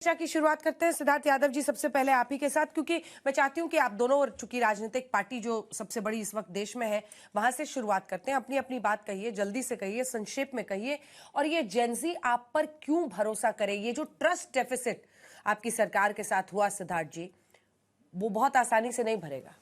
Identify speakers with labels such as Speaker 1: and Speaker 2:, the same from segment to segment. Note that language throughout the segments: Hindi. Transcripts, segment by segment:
Speaker 1: चर्चा की शुरुआत करते हैं सिद्धार्थ यादव जी, सबसे पहले आप ही के साथ, क्योंकि मैं चाहती हूं कि आप दोनों, चूंकि राजनीतिक पार्टी जो सबसे बड़ी इस वक्त देश में है, वहां से शुरुआत करते हैं। अपनी अपनी बात कहिए, जल्दी से कहिए, संक्षेप में कहिए, और ये जेनजी आप पर क्यों भरोसा करे? ये जो ट्रस्ट डेफिसिट आपकी सरकार के साथ हुआ सिद्धार्थ जी, वो बहुत आसानी से नहीं भरेगा।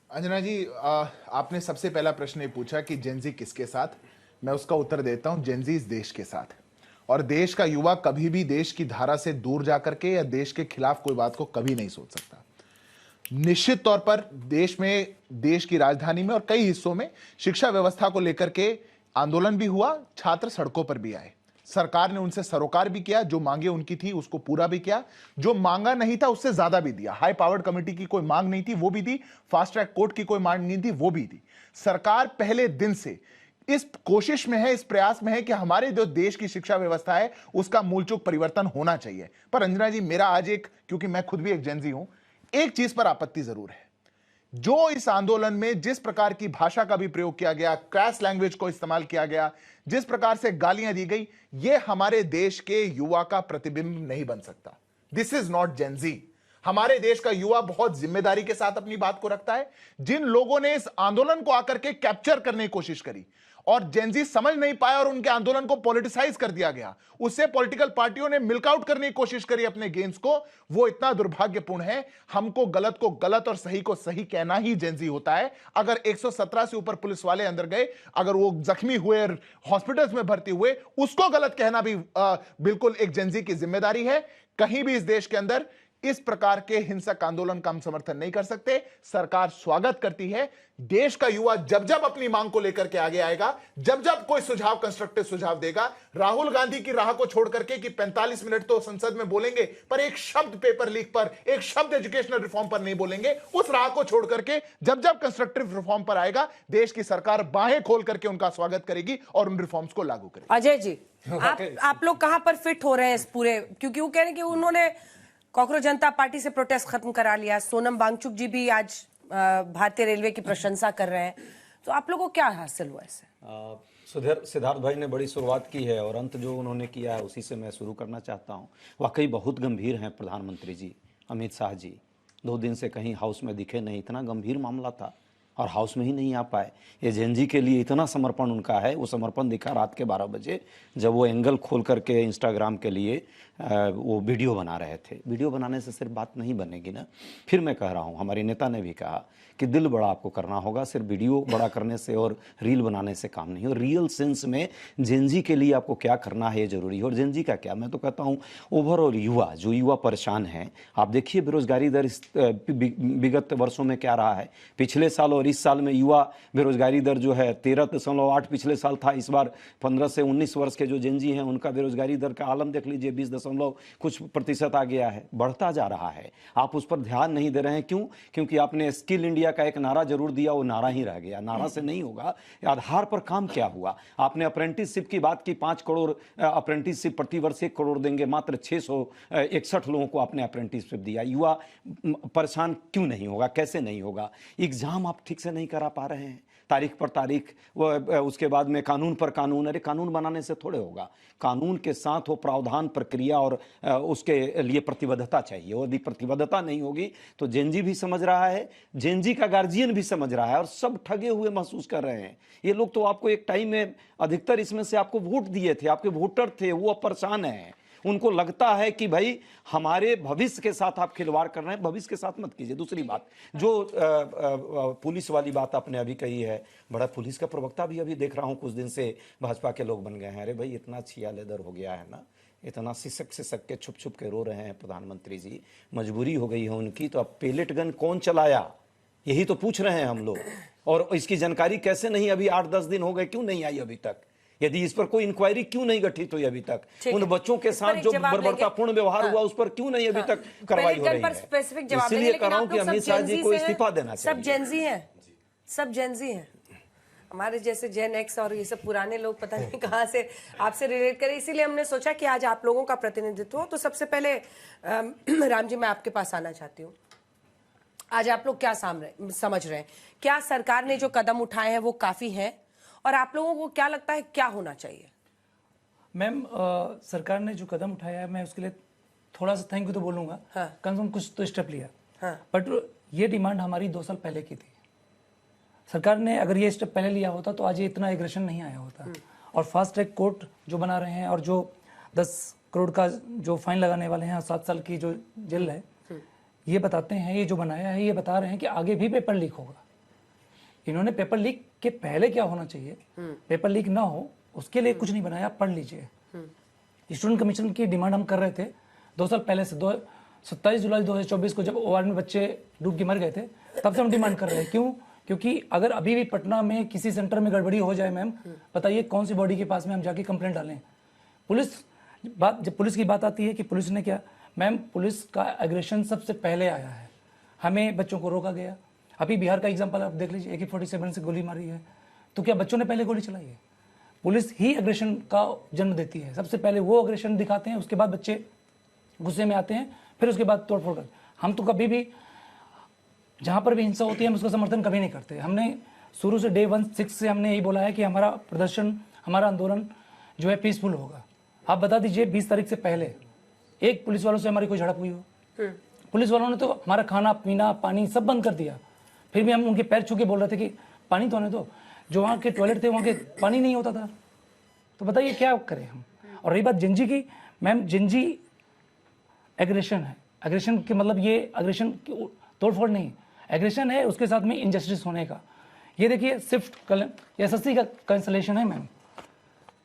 Speaker 2: अंजना जी, आपने सबसे पहला प्रश्न ये पूछा कि जेनजी किसके साथ। मैं उसका उत्तर देता हूं, जेनजी इस देश के साथ। और देश का युवा कभी भी देश की धारा से दूर जाकर के या देश के खिलाफ कोई बात को कभी नहीं सोच सकता। निश्चित तौर पर देश में, देश की राजधानी में और कई हिस्सों में शिक्षा व्यवस्था को लेकर के आंदोलन भी हुआ, छात्र सड़कों पर भी आए। सरकार ने उनसे सरोकार भी किया, जो मांगे उनकी थी उसको पूरा भी किया, जो मांगा नहीं था उससे ज्यादा भी दिया। हाई पावर्ड कमेटी की कोई मांग नहीं थी, वो भी दी। फास्ट ट्रैक कोर्ट की कोई मांग नहीं थी, वो भी दी। सरकार पहले दिन से इस कोशिश में है, इस प्रयास में है कि हमारे जो देश की शिक्षा व्यवस्था है उसका मूलचूक परिवर्तन होना चाहिए। पर अंजना जी, मेरा आज क्योंकि मैं खुद भी एक जेनजी हूं, एक चीज पर आपत्ति जरूर है। जो इस आंदोलन में जिस प्रकार की भाषा का भी प्रयोग किया गया, क्रैश लैंग्वेज को इस्तेमाल किया गया, जिस प्रकार से गालियां दी गई, यह हमारे देश के युवा का प्रतिबिंब नहीं बन सकता। This is not Gen Z. हमारे देश का युवा बहुत जिम्मेदारी के साथ अपनी बात को रखता है। जिन लोगों ने इस आंदोलन को आकर के कैप्चर करने की कोशिश करी और जेनजी समझ नहीं पाया और उनके आंदोलन को पॉलिटिसाइज कर दिया गया, उससे पॉलिटिकल पार्टियों ने मिल्कआउट करने की कोशिश करी अपने गेम्स को, वो इतना दुर्भाग्यपूर्ण है। हमको गलत को गलत और सही को सही कहना ही जेनजी होता है। अगर 117 से ऊपर पुलिस वाले अंदर गए, अगर वो जख्मी हुए, हॉस्पिटल्स में भर्ती हुए, उसको गलत कहना भी बिल्कुल एक जेनजी की जिम्मेदारी है। कहीं भी इस देश के अंदर इस प्रकार के हिंसक आंदोलन का हम समर्थन नहीं कर सकते। सरकार स्वागत करती है। देश का युवा जब जब अपनी मांग को लेकर के आगे आएगा, जब जब कोई सुझाव, कंस्ट्रक्टिव सुझाव देगा, राहुल गांधी की राह को छोड़ करके कि 45 मिनट तो संसद में बोलेंगे पर एक शब्द पेपर लीक पर, एक शब्द एजुकेशनल रिफॉर्म पर नहीं बोलेंगे, उस राह को छोड़ करके जब जब कंस्ट्रक्टिव रिफॉर्म पर आएगा, देश की सरकार बाहें खोल करके उनका स्वागत करेगी और उन रिफॉर्म्स को लागू करेगी।
Speaker 1: अजय जी, आप लोग कहां पर फिट हो रहे हैं इस पूरे, क्योंकि वो कह रहे हैं कि उन्होंने कांग्रेस जनता पार्टी से प्रोटेस्ट खत्म करा लिया। सोनम वांगचुक जी भी आज भारतीय रेलवे की प्रशंसा कर रहे हैं, तो आप लोगों को क्या हासिल हुआ इससे?
Speaker 3: सिद्धार्थ भाई ने बड़ी शुरुआत की है और अंत जो उन्होंने किया है उसी से मैं शुरू करना चाहता हूं। वाकई बहुत गंभीर हैं प्रधानमंत्री जी, अमित शाह जी। 2 दिन से कहीं हाउस में दिखे नहीं, इतना गंभीर मामला था और हाउस में ही नहीं आ पाए। ये जेनजी के लिए इतना समर्पण उनका है, वो समर्पण दिखा रात के 12 बजे जब वो एंगल खोल करके इंस्टाग्राम के लिए वो वीडियो बना रहे थे। वीडियो बनाने से सिर्फ बात नहीं बनेगी ना। फिर मैं कह रहा हूँ, हमारे नेता ने भी कहा कि दिल बड़ा आपको करना होगा, सिर्फ वीडियो बड़ा करने से और रील बनाने से काम नहीं। और रियल सेंस में जेनजी के लिए आपको क्या करना है ये जरूरी है। और जेनजी का क्या, मैं तो कहता हूँ ओवरऑल युवा, जो युवा परेशान है, आप देखिए बेरोजगारी दर विगत वर्षों में क्या रहा है। पिछले साल और इस साल में युवा बेरोजगारी दर जो है 13.8 पिछले साल था, इस बार 15 से 19 वर्ष के जो जेनजी हैं उनका बेरोजगारी दर का आलम देख लीजिए, 20% आ गया है, बढ़ता जा रहा है। आप उस पर ध्यान नहीं दे रहे हैं, क्यों? क्योंकि आपने स्किल इंडिया का एक नारा जरूर दिया, वो नारा ही रह गया। नारा से नहीं होगा, आधार पर काम क्या हुआ? आपने अप्रेंटिसशिप की बात की, 5 करोड़ अप्रेंटिसशिप प्रतिवर्ष 1 करोड़ देंगे, मात्र 661 लोगों को आपने अप्रेंटिसशिप दिया। युवा परेशान क्यों नहीं होगा, कैसे नहीं होगा? एग्जाम आप ठीक से नहीं करा पा रहे हैं, तारीख पर तारीख, उसके बाद में कानून पर कानून। अरे कानून बनाने से थोड़े होगा, कानून के साथ वो प्रावधान, प्रक्रिया और उसके लिए प्रतिबद्धता चाहिए। यदि प्रतिबद्धता नहीं होगी तो जेनजी भी समझ रहा है, जेनजी का गार्जियन भी समझ रहा है और सब ठगे हुए महसूस कर रहे हैं। ये लोग तो आपको एक टाइम में, अधिकतर इसमें से आपको वोट दिए थे, आपके वोटर थे, वो अब परेशान है। उनको लगता है कि भाई हमारे भविष्य के साथ आप खिलवाड़ कर रहे हैं, भविष्य के साथ मत कीजिए। दूसरी बात, जो पुलिस वाली बात आपने अभी कही है, बड़ा पुलिस का प्रवक्ता भी अभी देख रहा हूं कुछ दिन से भाजपा के लोग बन गए हैं। अरे भाई इतना छिया लेदर हो गया है ना, इतना सिसक के छुप छुप के रो रहे हैं प्रधानमंत्री जी, मजबूरी हो गई है उनकी। तो अब पेलेट गन कौन चलाया, यही तो पूछ रहे हैं हम लोग। और इसकी जानकारी कैसे नहीं, अभी 8-10 दिन हो गए, क्यों नहीं आई अभी तक? यदि इस पर कोई इंक्वायरी क्यों नहीं गठित हुई अभी तक? उन बच्चों के साथ जो बर्बरतापूर्ण व्यवहार हुआ उस पर क्यों नहीं अभी तक कार्रवाई हो रही है? इसलिए कह रहा हूं कि अमित शाह जी को इस्तीफा देना चाहिए।
Speaker 1: सब जेनजी हैं, सब जेनजी हैं। हमारे जैसे जेन एक्स और ये सब पुराने लोग पता नहीं कहाँ से आपसे रिलेट करें, इसीलिए हमने सोचा कि आज आप लोगों का प्रतिनिधित्व हो। तो सबसे पहले राम जी, मैं आपके पास आना चाहती हूँ। आज आप लोग क्या समझ रहे हैं? क्या सरकार ने जो कदम उठाए हैं वो काफी हैं, और आप लोगों को क्या लगता है क्या होना चाहिए?
Speaker 4: मैम, सरकार ने जो कदम उठाया है, मैं उसके लिए थोड़ा सा थैंक यू तो बोलूंगा,
Speaker 1: हाँ।
Speaker 4: कम से कम कुछ तो स्टेप लिया।
Speaker 1: हाँ।
Speaker 4: बट ये डिमांड हमारी 2 साल पहले की थी। सरकार ने अगर ये स्टेप पहले लिया होता तो आज ये इतना एग्रेशन नहीं आया होता। और फास्ट ट्रैक कोर्ट जो बना रहे हैं और जो 10 करोड़ का जो फाइन लगाने वाले हैं और 7 साल की जो जेल है, ये बताते हैं, ये जो बनाया है ये बता रहे हैं कि आगे भी पेपर लीक होगा। इन्होंने पेपर लीक के पहले क्या होना चाहिए, पेपर लीक ना हो उसके लिए कुछ नहीं बनाया, पढ़ लीजिए। स्टूडेंट कमीशन की डिमांड हम कर रहे थे 2 साल पहले से, 27 जुलाई 2024 को जब ओआर में बच्चे डूब के मर गए थे, तब से हम डिमांड कर रहे हैं। क्यों? क्योंकि अगर अभी भी पटना में किसी सेंटर में गड़बड़ी हो जाए मैम, बताइए कौन सी बॉडी के पास में हम जाके कंप्लेंट डालें। जब पुलिस की बात आती है कि पुलिस ने क्या, मैम पुलिस का एग्रेशन सबसे पहले आया है, हमें बच्चों को रोका गया। अभी बिहार का एग्जांपल आप देख लीजिए, AK-47 से गोली मारी है, तो क्या बच्चों ने पहले गोली चलाई है? पुलिस ही एग्रेशन का जन्म देती है, सबसे पहले वो एग्रेशन दिखाते हैं, उसके बाद बच्चे गुस्से में आते हैं, फिर उसके बाद तोड़फोड़ करते। हम तो कभी भी जहाँ पर भी हिंसा होती है हम उसका समर्थन कभी नहीं करते। हमने शुरू से डे 1 6 से हमने यही बोला है कि हमारा प्रदर्शन, हमारा आंदोलन जो है पीसफुल होगा। आप बता दीजिए 20 तारीख से पहले एक पुलिस वालों से हमारी कोई झड़प हुई हो? पुलिस वालों ने तो हमारा खाना पीना पानी सब बंद कर दिया, फिर भी हम उनके पैर छू के बोल रहे थे कि पानी तो आने दो। जो वहाँ के टॉयलेट थे वहाँ के पानी नहीं होता था, तो बताइए क्या करें हम। और रही बात जिंजी की, मैम जिंजी एग्रेशन है। एग्रेशन के मतलब ये एग्रेशन तोड़फोड़ नहीं, एग्रेशन है उसके साथ में इनजस्टिस होने का। ये देखिए शिफ्ट SSC का कैंसलेशन है मैम,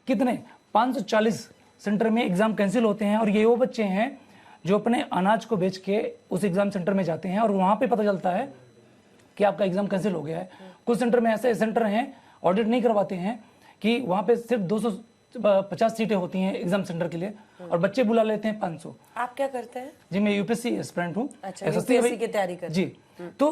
Speaker 4: कितने 540 सेंटर में एग्जाम कैंसिल होते हैं। और ये वो बच्चे हैं जो अपने अनाज को बेच के उस एग्जाम सेंटर में जाते हैं और वहाँ पे पता चलता है कि आपका एग्जाम कैंसिल हो गया है। कुछ सेंटर में ऐसे सेंटर हैं ऑडिट नहीं करवाते हैं कि वहाँ पे सिर्फ 250 सीटें होती हैं एग्जाम सेंटर के लिए और बच्चे बुला लेते हैं 500।
Speaker 1: आप क्या करते हैं?
Speaker 4: जी मैं UPSC एस्पिरेंट हूँ।
Speaker 1: अच्छा, UPSC की तैयारी करते
Speaker 4: जी। तो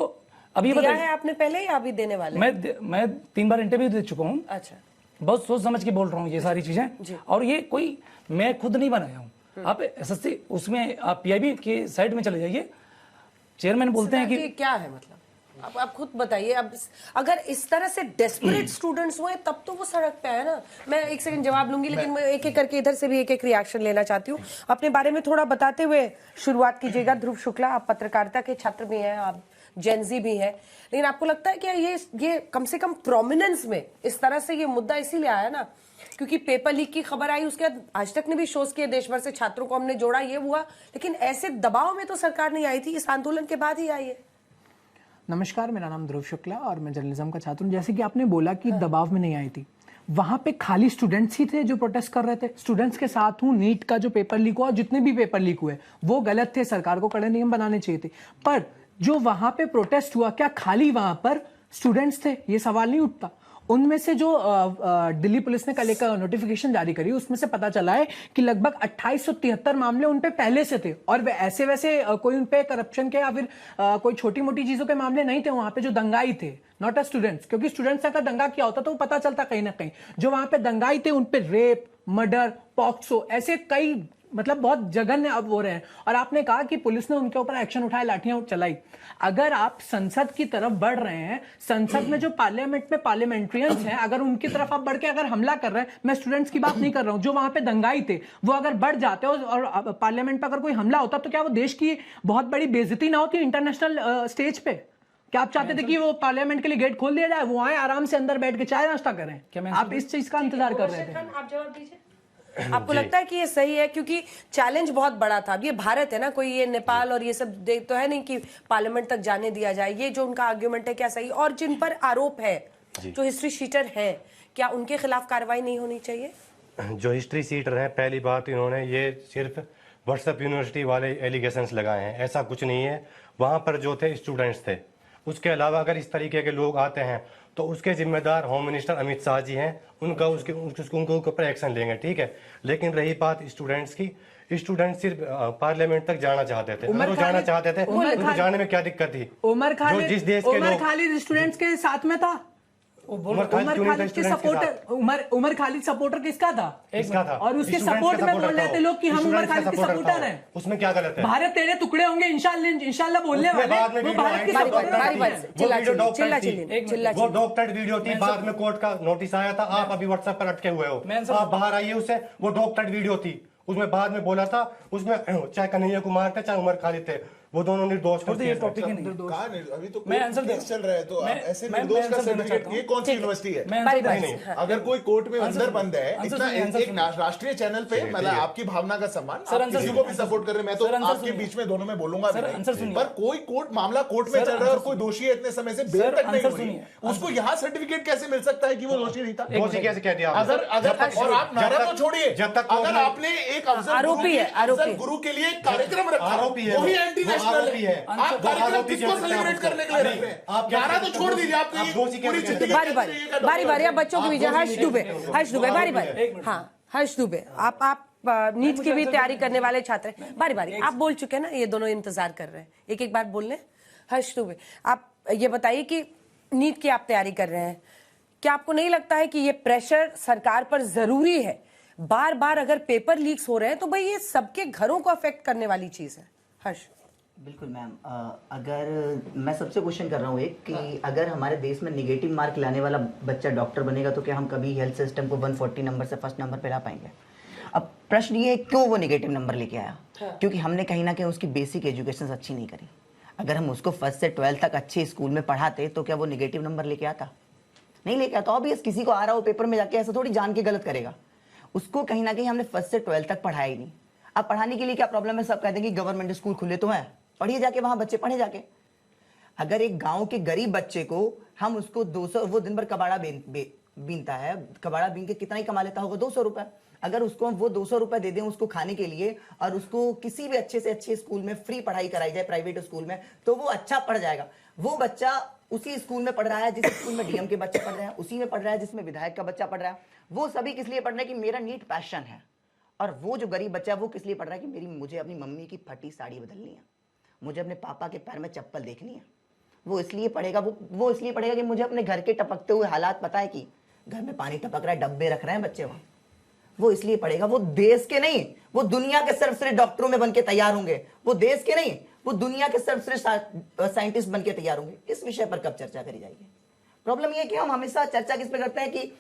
Speaker 4: अभी
Speaker 1: दिया है आपने पहले या अभी देने वाले?
Speaker 4: मैं 3 बार इंटरव्यू दे चुका हूँ।
Speaker 1: अच्छा,
Speaker 4: बहुत सोच समझ के बोल रहा हूँ ये सारी चीजें, और ये कोई मैं खुद नहीं बनाया हूँ। आप SSC उसमें आप PIB के साइड में चले जाइए, चेयरमैन बोलते हैं कि
Speaker 1: क्या है मतलब, आप खुद बताइए। अब अगर इस तरह से डेस्परेट स्टूडेंट्स हुए तब तो वो सड़क पे है ना। मैं एक सेकंड जवाब लूंगी, लेकिन मैं एक एक करके इधर से भी एक एक रिएक्शन लेना चाहती हूँ। अपने बारे में थोड़ा बताते हुए शुरुआत कीजिएगा। ध्रुव शुक्ला, आप पत्रकारिता के छात्र भी हैं, आप जेनजी भी हैं, लेकिन आपको लगता है कि ये कम से कम प्रोमिनेंस में इस तरह से ये मुद्दा इसीलिए आया ना क्योंकि पेपर लीक की खबर आई, उसके बाद आज तक ने भी शोज किए, देश भर से छात्रों को हमने जोड़ा, ये हुआ, लेकिन ऐसे दबाव में तो सरकार नहीं आई थी, इस आंदोलन के बाद ही आई है।
Speaker 5: नमस्कार, मेरा नाम ध्रुव शुक्ला और मैं जर्नलिज्म का छात्र हूँ। जैसे कि आपने बोला कि दबाव में नहीं आई थी, वहां पे खाली स्टूडेंट्स ही थे जो प्रोटेस्ट कर रहे थे। स्टूडेंट्स के साथ हूँ, नीट का जो पेपर लीक हुआ और जितने भी पेपर लीक हुए वो गलत थे, सरकार को कड़े नियम बनाने चाहिए थे। पर जो वहां पे प्रोटेस्ट हुआ, क्या खाली वहां पर स्टूडेंट्स थे? ये सवाल नहीं उठता। उनमें से जो दिल्ली पुलिस ने कल एक नोटिफिकेशन जारी करी, उसमें से पता चला है कि लगभग 2873 मामले उन पे पहले से थे और वे ऐसे वैसे कोई उन पे करप्शन के या फिर कोई छोटी मोटी चीजों के मामले नहीं थे। वहां पे जो दंगाई थे, नॉट अ स्टूडेंट्स, क्योंकि स्टूडेंट्स का दंगा क्या होता तो वो पता चलता कहीं ना कहीं। जो वहां पे दंगाई थे उन पे रेप, मर्डर, पॉक्सो, ऐसे कई मतलब बहुत जघन्य अब हो रहे हैं। और आपने कहा कि पुलिस ने उनके ऊपर एक्शन उठाया, लाठियां चलाई। अगर आप संसद की तरफ बढ़ रहे हैं, संसद में जो पार्लियामेंट में पार्लियामेंट्रियंस हैं, अगर उनकी तरफ आप बढ़ के अगर हमला कर रहे हैं, मैं स्टूडेंट्स की बात नहीं कर रहा हूं, जो वहां पे दंगाई थे वो अगर बढ़ जाते और पार्लियामेंट पर अगर कोई हमला होता तो क्या वो देश की बहुत बड़ी बेइज्जती ना होती इंटरनेशनल स्टेज पे? क्या आप चाहते थे कि वो पार्लियामेंट के लिए गेट खोल दिया जाए, वो आए आराम से अंदर बैठ के चाय नाश्ता करें? क्या आप इस चीज का इंतजार कर रहे थे?
Speaker 1: आप जवाब दीजिए। आपको लगता है कि ये सही है? क्योंकि चैलेंज बहुत बड़ा था। अब ये भारत है ना, कोई ये नेपाल और ये सब तो है नहीं कि पार्लियामेंट तक जाने दिया जाए। ये जो उनका आर्ग्यूमेंट है क्या सही? और जिन पर आरोप है, जो हिस्ट्री शीटर है, क्या उनके खिलाफ कार्रवाई नहीं होनी चाहिए?
Speaker 6: जो हिस्ट्री शीटर है, पहली बात इन्होंने ये सिर्फ व्हाट्सएप यूनिवर्सिटी वाले एलिगेशंस लगाए हैं, ऐसा कुछ नहीं है। वहाँ पर जो थे स्टूडेंट्स थे। उसके अलावा अगर इस तरीके के लोग आते हैं तो उसके जिम्मेदार होम मिनिस्टर अमित शाह जी हैं, उनका उनके ऊपर एक्शन लेंगे, ठीक है। लेकिन रही बात स्टूडेंट्स की, स्टूडेंट सिर्फ पार्लियामेंट तक जाना चाहते थे। अगर वो जाना चाहते थे तो जाने में क्या दिक्कत थी?
Speaker 5: उमर खालिद स्टूडेंट्स के साथ में था। उमर खालिद के सपोर्टर, उमर खालिद सपोर्टर किसका था?
Speaker 6: किसका था?
Speaker 5: और उसके सपोर्ट में बोल रहे थे लोग कि हम उमर खालिद के सपोर्टर हैं।
Speaker 6: उसमें क्या गलत है?
Speaker 5: भारत तेरे टुकड़े होंगे इंशाल्लाह बोलने वाले, वो भारत के
Speaker 6: वो डॉक्टर्ड वीडियो थी, बाद में कोर्ट का नोटिस आया था, आप अभी व्हाट्सएप पर अटके हुए हो, आप बाहर आइए उससे। वो डॉक्टर्ड वीडियो थी, उसमें बाद में बोला था, उसमें चाहे कन्हैया कुमार थे चाहे उमर खालिद थे, वो दोनों निर्दोष
Speaker 4: छोड़ दीजिए, टॉपिक ही नहीं है।
Speaker 2: कहाँ अभी तो
Speaker 4: मैं
Speaker 2: कोर्ट
Speaker 4: आंसर
Speaker 2: केस चल रहा है, तो
Speaker 4: मैं-
Speaker 2: आप ऐसे
Speaker 4: मैं
Speaker 2: निर्दोष
Speaker 4: आंसर
Speaker 2: का
Speaker 4: देना
Speaker 2: सर्टिफिकेट,
Speaker 4: चाहता
Speaker 2: ये
Speaker 4: हूं।
Speaker 2: कौन सी यूनिवर्सिटी है?
Speaker 4: मैं
Speaker 1: बारी
Speaker 4: आंसर
Speaker 1: बारी
Speaker 4: देना-
Speaker 1: से, हाँ।
Speaker 2: अगर कोई कोर्ट में
Speaker 4: आंसर
Speaker 2: अंदर
Speaker 4: सुनिए,
Speaker 2: बंद है,
Speaker 4: आंसर
Speaker 2: इतना
Speaker 4: सुनिए, आंसर
Speaker 2: एक
Speaker 4: सुनिए।
Speaker 2: राष्ट्रीय चैनल पे, मतलब आपकी भावना का सम्मान,
Speaker 4: सर,
Speaker 2: आप
Speaker 4: आंसर
Speaker 2: किसी को
Speaker 4: सुनिए,
Speaker 2: भी
Speaker 4: आंसर
Speaker 2: सपोर्ट कर रहे हैं, मैं तो
Speaker 4: सर, आंसर
Speaker 2: आपके
Speaker 4: सुनिए।
Speaker 2: बीच में दोनों में बोलूंगा भी
Speaker 4: सर,
Speaker 2: नहीं।
Speaker 4: आंसर सुनिए।
Speaker 2: पर कोई कोर्ट मामला कोर्ट में
Speaker 4: सर,
Speaker 2: चल रहा है और
Speaker 4: आंसर
Speaker 2: कोई
Speaker 4: सुनिए।
Speaker 2: दोषी है इतने समय से, बेल
Speaker 4: सर,
Speaker 2: तक नहीं
Speaker 4: आंसर
Speaker 2: हुई,
Speaker 4: सुनिए।
Speaker 2: उसको यहाँ सर्टिफिकेट कैसे मिल सकता है कि वो दोषी नहीं था?
Speaker 6: दोषी कैसे कह दिया आपने?
Speaker 2: अगर और आप नारा तो छोड़िए,
Speaker 6: जब तक
Speaker 2: अगर आपने एक अफजल
Speaker 1: आरोपी
Speaker 2: गुरु के-
Speaker 1: है, आरोपी
Speaker 2: अफजल
Speaker 1: है।
Speaker 2: गुरु के लिए एक कार्यक्रम रखा,
Speaker 6: आरोपी है
Speaker 2: वही
Speaker 6: वो।
Speaker 2: एंटी
Speaker 6: वो
Speaker 2: नेशनल
Speaker 6: आरोपी है।
Speaker 2: आप
Speaker 6: वो
Speaker 2: कार्यक्रम
Speaker 6: आरोपी
Speaker 2: किसको
Speaker 6: कैसे
Speaker 2: सेलिब्रेट
Speaker 6: कहते हैं?
Speaker 2: करने के लिए रख रहे हैं?
Speaker 6: आप क्या
Speaker 2: नारा तो
Speaker 6: कहते हैं?
Speaker 2: छोड़ दीजिए, आप
Speaker 6: आप दोषी कैसे
Speaker 2: पूरी
Speaker 6: कहते हैं?
Speaker 2: जिंदगी
Speaker 1: बारी बारी बारी बारी, अब बच्चों के बीच हर्ष दुबे, हर्ष दुबे, बारी बारी, हाँ हर्ष दुबे, आप नीट की भी तैयारी करने वाले छात्र हैं, बारी बारी, आप बोल चुके हैं ना, ये दोनों इंतजार कर रहे हैं, एक एक बार बोल लें। हर्ष दुबे, आप ये बताइए कि नीट की आप तैयारी कर रहे हैं, क्या आपको नहीं लगता है कि ये प्रेशर सरकार पर जरूरी है? बार बार अगर पेपर लीक्स हो रहे हैं तो भाई ये सबके घरों को अफेक्ट करने वाली चीज है। हर्ष।
Speaker 7: बिल्कुल मैम, अगर मैं सबसे क्वेश्चन कर रहा हूँ एक कि अगर हमारे देश में निगेटिव मार्क लाने वाला बच्चा डॉक्टर बनेगा तो क्या हम कभी हेल्थ सिस्टम को 140 नंबर से फर्स्ट नंबर पे ला पाएंगे? अब प्रश्न ये है क्यों वो निगेटिव नंबर लेके आया? क्योंकि हमने कहीं ना कहीं उसकी बेसिक एजुकेशन अच्छी नहीं करी। अगर हम उसको फर्स्ट से 12 तक अच्छे स्कूल में पढ़ाते तो क्या वो निगेटिव नंबर लेके आता? नहीं लेके आता। ऑब्वियस किसी को आ रहा हो पेपर में जाके ऐसा थोड़ी जान के गलत करेगा। उसको कहीं ना कहीं हमने फर्स्ट से 12 तक पढ़ाया ही नहीं। अब पढ़ाने के लिए क्या प्रॉब्लम है? सब कहते हैं कि गवर्नमेंट स्कूल खुले तो हैं, पढ़िए जाके, वहां बच्चे पढ़े जाके। अगर एक गांव के गरीब बच्चे को हम उसको 200, वो दिन भर कबाड़ा बीनता है, कबाड़ा बीन के कितना ही कमा लेता होगा? 200 रुपए। अगर उसको हम वो 200 रुपए दे दें उसको खाने के लिए और उसको किसी भी अच्छे से अच्छे स्कूल में फ्री पढ़ाई कराई जाए, प्राइवेट स्कूल में, तो वो अच्छा पढ़ जाएगा। वो बच्चा उसी स्कूल में पढ़ रहा है जिस स्कूल में डीएम के बच्चे पढ़ रहे हैं, उसी में पढ़ रहा है जिसमें विधायक का बच्चा पढ़ रहा है। वो सभी किस लिए पढ़ रहे हैं? कि मेरा नीट पैशन है। और वो जो गरीब बच्चा है वो किस लिए पढ़ रहा है? कि मुझे अपनी मम्मी की फटी साड़ी बदलनी है, मुझे अपने पापा के पैर में चप्पल देखनी है। वो इसलिए पढ़ेगा, वो इसलिए पढ़ेगा कि मुझे अपने घर के टपकते हुए हालात पता है कि घर में पानी टपक रहा है, डब्बे रख रहे हैं बच्चे वहां। वो इसलिए पढ़ेगा। वो देश के नहीं, वो दुनिया के सर्वश्रेष्ठ डॉक्टरों में बनके तैयार होंगे। वो देश के नहीं, वो दुनिया के सर्वश्रेष्ठ साइंटिस्ट बनके तैयार होंगे। इस विषय पर कब चर्चा करी जाएगी? प्रॉब्लम ये है कि हम हमेशा चर्चा किस पे करते हैं कि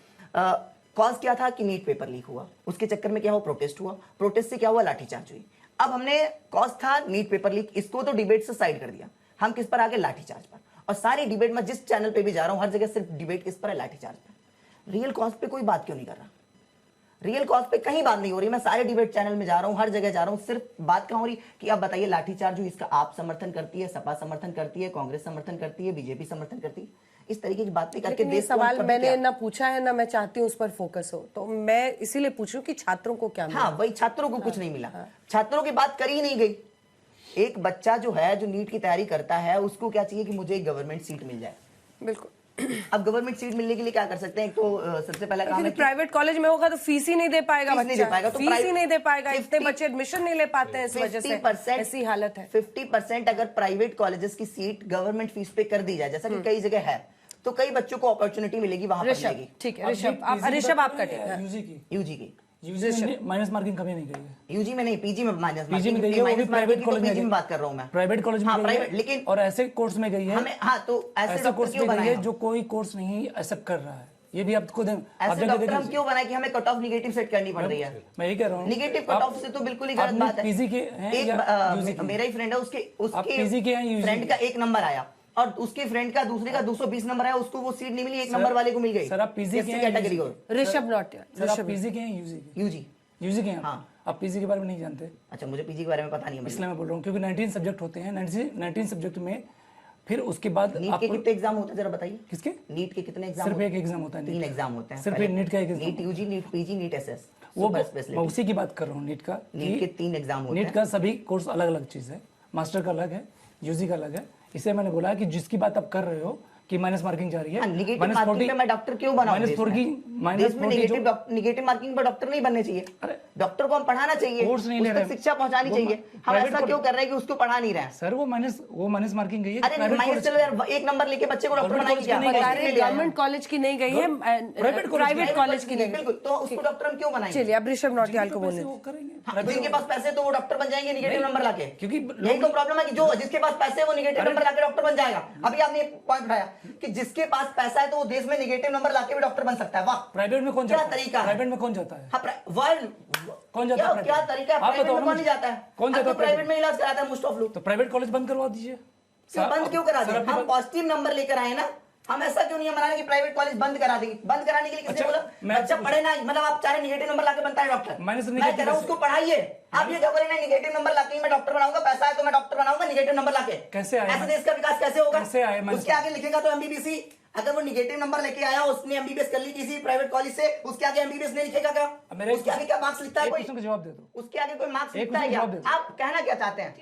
Speaker 7: कॉज क्या था कि नीट पेपर लीक हुआ, उसके चक्कर में क्या हुआ? प्रोटेस्ट हुआ, प्रोटेस्ट से क्या हुआ? लाठीचार्ज हुई। अब हमने कॉज था नीट पेपर लीक, इसको तो डिबेट से साइड कर दिया, हम किस पर आ गए? लाठीचार्ज पर। और सारी डिबेट में जिस चैनल पे भी जा रहा हूं हर जगह सिर्फ डिबेट किस पर है? लाठीचार्ज पर। रियल कॉज पे कोई बात क्यों नहीं कर रहा? रियल कॉज पे कहीं बात नहीं हो रही। मैं सारे डिबेट चैनल में जा रहा हूं, हर जगह जा रहा हूं, सिर्फ बात कहां हो रही कि आप बताइए लाठीचार्ज हुई, इसका आप समर्थन करती है, सपा समर्थन करती है, कांग्रेस समर्थन करती है, बीजेपी समर्थन करती है। इस तरीके की बातें करके
Speaker 1: लेकिन ये
Speaker 7: देश को
Speaker 1: सवाल
Speaker 7: कभी
Speaker 1: मैंने
Speaker 7: क्या-
Speaker 1: ना पूछा है ना मैं चाहती हूँ उस पर फोकस हो, तो मैं इसीलिए पूछ रही हूँ कि छात्रों को क्या मिला?
Speaker 7: हाँ, वही छात्रों को कुछ नहीं मिला। छात्रों की बात करी ही नहीं गई। एक बच्चा जो है, जो नीट की तैयारी करता है, उसको क्या चाहिए कि मुझे एक गवर्नमेंट सीट मिल जाए।
Speaker 1: बिल्कुल।
Speaker 7: अब गवर्नमेंट सीट मिलने के लिए क्या कर सकते हैं? एक तो सबसे पहला काम है
Speaker 1: लेकिन प्राइवेट कॉलेज में होगा तो फीस ही नहीं दे पाएगा,
Speaker 7: फीस नहीं दे पाएगा, तो
Speaker 1: फीस ही नहीं दे पाएगा, इतने
Speaker 7: 50
Speaker 1: बच्चे एडमिशन नहीं ले पाते हैं, इस वजह से
Speaker 7: 50%
Speaker 1: ऐसी हालत है।
Speaker 7: 50% अगर प्राइवेट कॉलेजेस की सीट गवर्नमेंट फीस पे कर दी जाए, जैसा कि कई जगह है, तो कई बच्चों को अपॉर्चुनिटी मिलेगी वहां पढ़ने
Speaker 1: ऋषभ,
Speaker 7: की।
Speaker 1: ठीक है ऋषभ, ऋषभ आपका ठीक है।
Speaker 4: यूजी की
Speaker 7: यूजी की,
Speaker 4: यूजी माइनस मार्किंग कभी नहीं गई है।
Speaker 7: यूजी में नहीं, पीजी में माइनस
Speaker 4: पीजी में गई है, वो भी प्राइवेट कॉलेज
Speaker 7: पीजी में बात कर रहा हूं मैं।
Speaker 4: प्राइवेट कॉलेज में
Speaker 7: हाँ,
Speaker 4: गई
Speaker 7: प्राइवेट,
Speaker 4: है,
Speaker 7: लेकिन
Speaker 4: और ऐसे कोर्स में गई है
Speaker 7: हमें, हाँ, तो ऐसे
Speaker 4: ऐसा
Speaker 7: डॉक्टर
Speaker 4: कोर्स
Speaker 7: क्यों
Speaker 4: में गई
Speaker 7: बनाए
Speaker 4: है
Speaker 7: हम?
Speaker 4: जो कोई कोर्स नहीं एक्सेप्ट कर रहा है। ये भी आप खुद आप
Speaker 7: ऐसे
Speaker 4: जाके
Speaker 7: डॉक्टर हम
Speaker 4: देखिए।
Speaker 7: क्यों बनाए कि हमें कट ऑफ निगेटिव सेट करनी पड़ रही है?
Speaker 4: मैं ये कह रहा हूँ,
Speaker 7: निगेटिव कट ऑफ से तो बिल्कुल ही गलत
Speaker 4: आपने
Speaker 7: बात है।
Speaker 4: पीजी के हैं या यूजी के?
Speaker 7: मेरा ही फ्रेंड है, उसके
Speaker 4: पीजी के हैं, यूजी
Speaker 7: फ्रेंड
Speaker 4: के?
Speaker 7: का 1 नंबर आया और उसके फ्रेंड का दूसरे का 220 नंबर आया, उसको वो सीट नहीं मिली, 1 नंबर वाले को मिल गई।
Speaker 4: सर आप पीजी के हैं,
Speaker 7: कैटेगरी को
Speaker 1: ऋषभ नॉट
Speaker 4: सर आप पीजी के हैं यूजी के?
Speaker 7: यूजी।
Speaker 4: यूजी के हैं
Speaker 7: हाँ।
Speaker 4: आप पीजी के बारे में नहीं जानते,
Speaker 7: अच्छा, मुझे पीजी के बारे में पता नहीं है।
Speaker 4: इसलिए मैं बोल रहा हूँ, क्योंकि 19 सब्जेक्ट होते हैं, 19 सब्जेक्ट में फिर उसके बाद
Speaker 7: नीट के कितने एग्जाम होते हैं जरा बताइए?
Speaker 4: किसके?
Speaker 7: नीट के कितने एग्जाम?
Speaker 4: सिर्फ एक एग्जाम होता है।
Speaker 7: 3 एग्जाम होते हैं।
Speaker 4: सिर्फ नीट का एक exam.
Speaker 7: NEET UG, NEET PG, NEET SS.
Speaker 4: वो मैं उसी की बात कर रहा हूँ, नीट का।
Speaker 7: नीट के 3 एग्जाम होते हैं।
Speaker 4: नीट का सभी कोर्स अलग अलग चीज है, मास्टर का अलग है, यूजी का अलग है। इसे मैंने बोला कि जिसकी बात आप कर रहे हो कि माइनस मार्किंग जा रही है,
Speaker 7: निगेटिव मार्किंग पे मैं डॉक्टर क्यों बनाऊं?
Speaker 4: माइनस 4 की
Speaker 7: देश में निगेटिव मार्किंग पर डॉक्टर नहीं बनने चाहिए। डॉक्टर को हम पढ़ाना चाहिए,
Speaker 4: कोर्स नहीं ले
Speaker 7: उस तक
Speaker 4: रहे।
Speaker 7: शिक्षा पहुंचानी चाहिए। हम ऐसा क्यों कर रहे हैं कि उसको पढ़ा नहीं रहे हैं?
Speaker 4: सर वो माइनस मार्किंग गई है।
Speaker 7: अरे माइनस, चलो यार, 1 नंबर लेके बच्चे को डॉक्टर बनाएंगे क्या?
Speaker 1: गवर्नमेंट कॉलेज की नहीं गई है, प्राइवेट कॉलेज की नहीं।
Speaker 7: बिल्कुल, तो उसको डॉक्टर हम क्यों बनाएंगे?
Speaker 1: चलिए अब ऋषभ नौटियाल को बोलने।
Speaker 4: वो करेंगे।
Speaker 7: हाँ, जिनके पास पैसे तो वो डॉक्टर बन जाएंगे निगेटिव नंबर लाके।
Speaker 4: क्योंकि
Speaker 7: यही तो प्रॉब्लम है कि जो जिसके पास पैसे है वो निगेटिव नंबर लाके डॉक्टर बन जाएगा। अभी आपने एक पॉइंट उठाया कि जिसके पास पैसा है तो वो देश में निगेटिव नंबर लाके भी डॉक्टर बन सकता है। वाह,
Speaker 4: प्राइवेट में कौन
Speaker 7: क्या
Speaker 4: जाता है?
Speaker 7: तरीका है?
Speaker 4: प्राइवेट में कौन जाता है?
Speaker 7: हाँ,
Speaker 4: कौन जाता है?
Speaker 7: क्या तरीका है?
Speaker 4: आप
Speaker 7: प्राइवेट
Speaker 4: बताओ
Speaker 7: में
Speaker 4: ना
Speaker 7: कौन
Speaker 4: मुझे।
Speaker 7: नहीं जाता है?
Speaker 4: कौन जाता है
Speaker 7: प्राइवेट में इलाज कराता है मोस्ट ऑफ लोग।
Speaker 4: तो प्राइवेट कॉलेज बंद करवा दीजिए।
Speaker 7: क्यों बंद क्यों करा
Speaker 4: सर,
Speaker 7: दें?
Speaker 4: आपकी
Speaker 7: हम
Speaker 4: बात-
Speaker 7: पॉजिटिव नंबर लेकर आए ना, हम ऐसा क्यों नहीं मनाने कि प्राइवेट कॉलेज बंद करा देंगे? बंद कराने के लिए किसने
Speaker 4: अच्छा,
Speaker 7: बोला?
Speaker 4: मैं
Speaker 7: बच्चा
Speaker 4: आपसे
Speaker 7: पढ़े ना, मतलब आप चाहे निगेटिव नंबर लाके बनता है डॉक्टर।
Speaker 4: मैंने सिर्फ
Speaker 7: मैं कह
Speaker 4: negative
Speaker 7: रहा हूँ उसको पढ़ाइए। आप ये क्या बोले ना, निगेटिव नंबर लाके ही मैं डॉक्टर बनाऊंगा, पैसा है तो मैं डॉक्टर बनाऊंगा निगेटिव नंबर लाके।
Speaker 4: कैसे आए?
Speaker 7: ऐसे देश का विकास कैसे होगा?
Speaker 4: कैसे आए? मैंने
Speaker 7: उसके आगे लिखेगा तो एमबीबीएस। अगर वो निगेटिव नंबर लेके आया, उसने एमबीबीएस कर ली किसी प्राइवेट कॉलेज से, उसके आगे एमबीबीएस नहीं लिखेगा क्या?
Speaker 4: मेरे
Speaker 7: उसके आगे क्या मार्क्स लिखता है
Speaker 4: एक
Speaker 7: कोई?
Speaker 4: क्वेश्चन का जवाब दे दो।
Speaker 7: उसके आगे कोई मार्क्स
Speaker 4: एक
Speaker 7: लिखता है
Speaker 4: क्वेश्चन
Speaker 7: क्या?
Speaker 4: का जवाब दे
Speaker 7: आप कहना क्या चाहते हैं?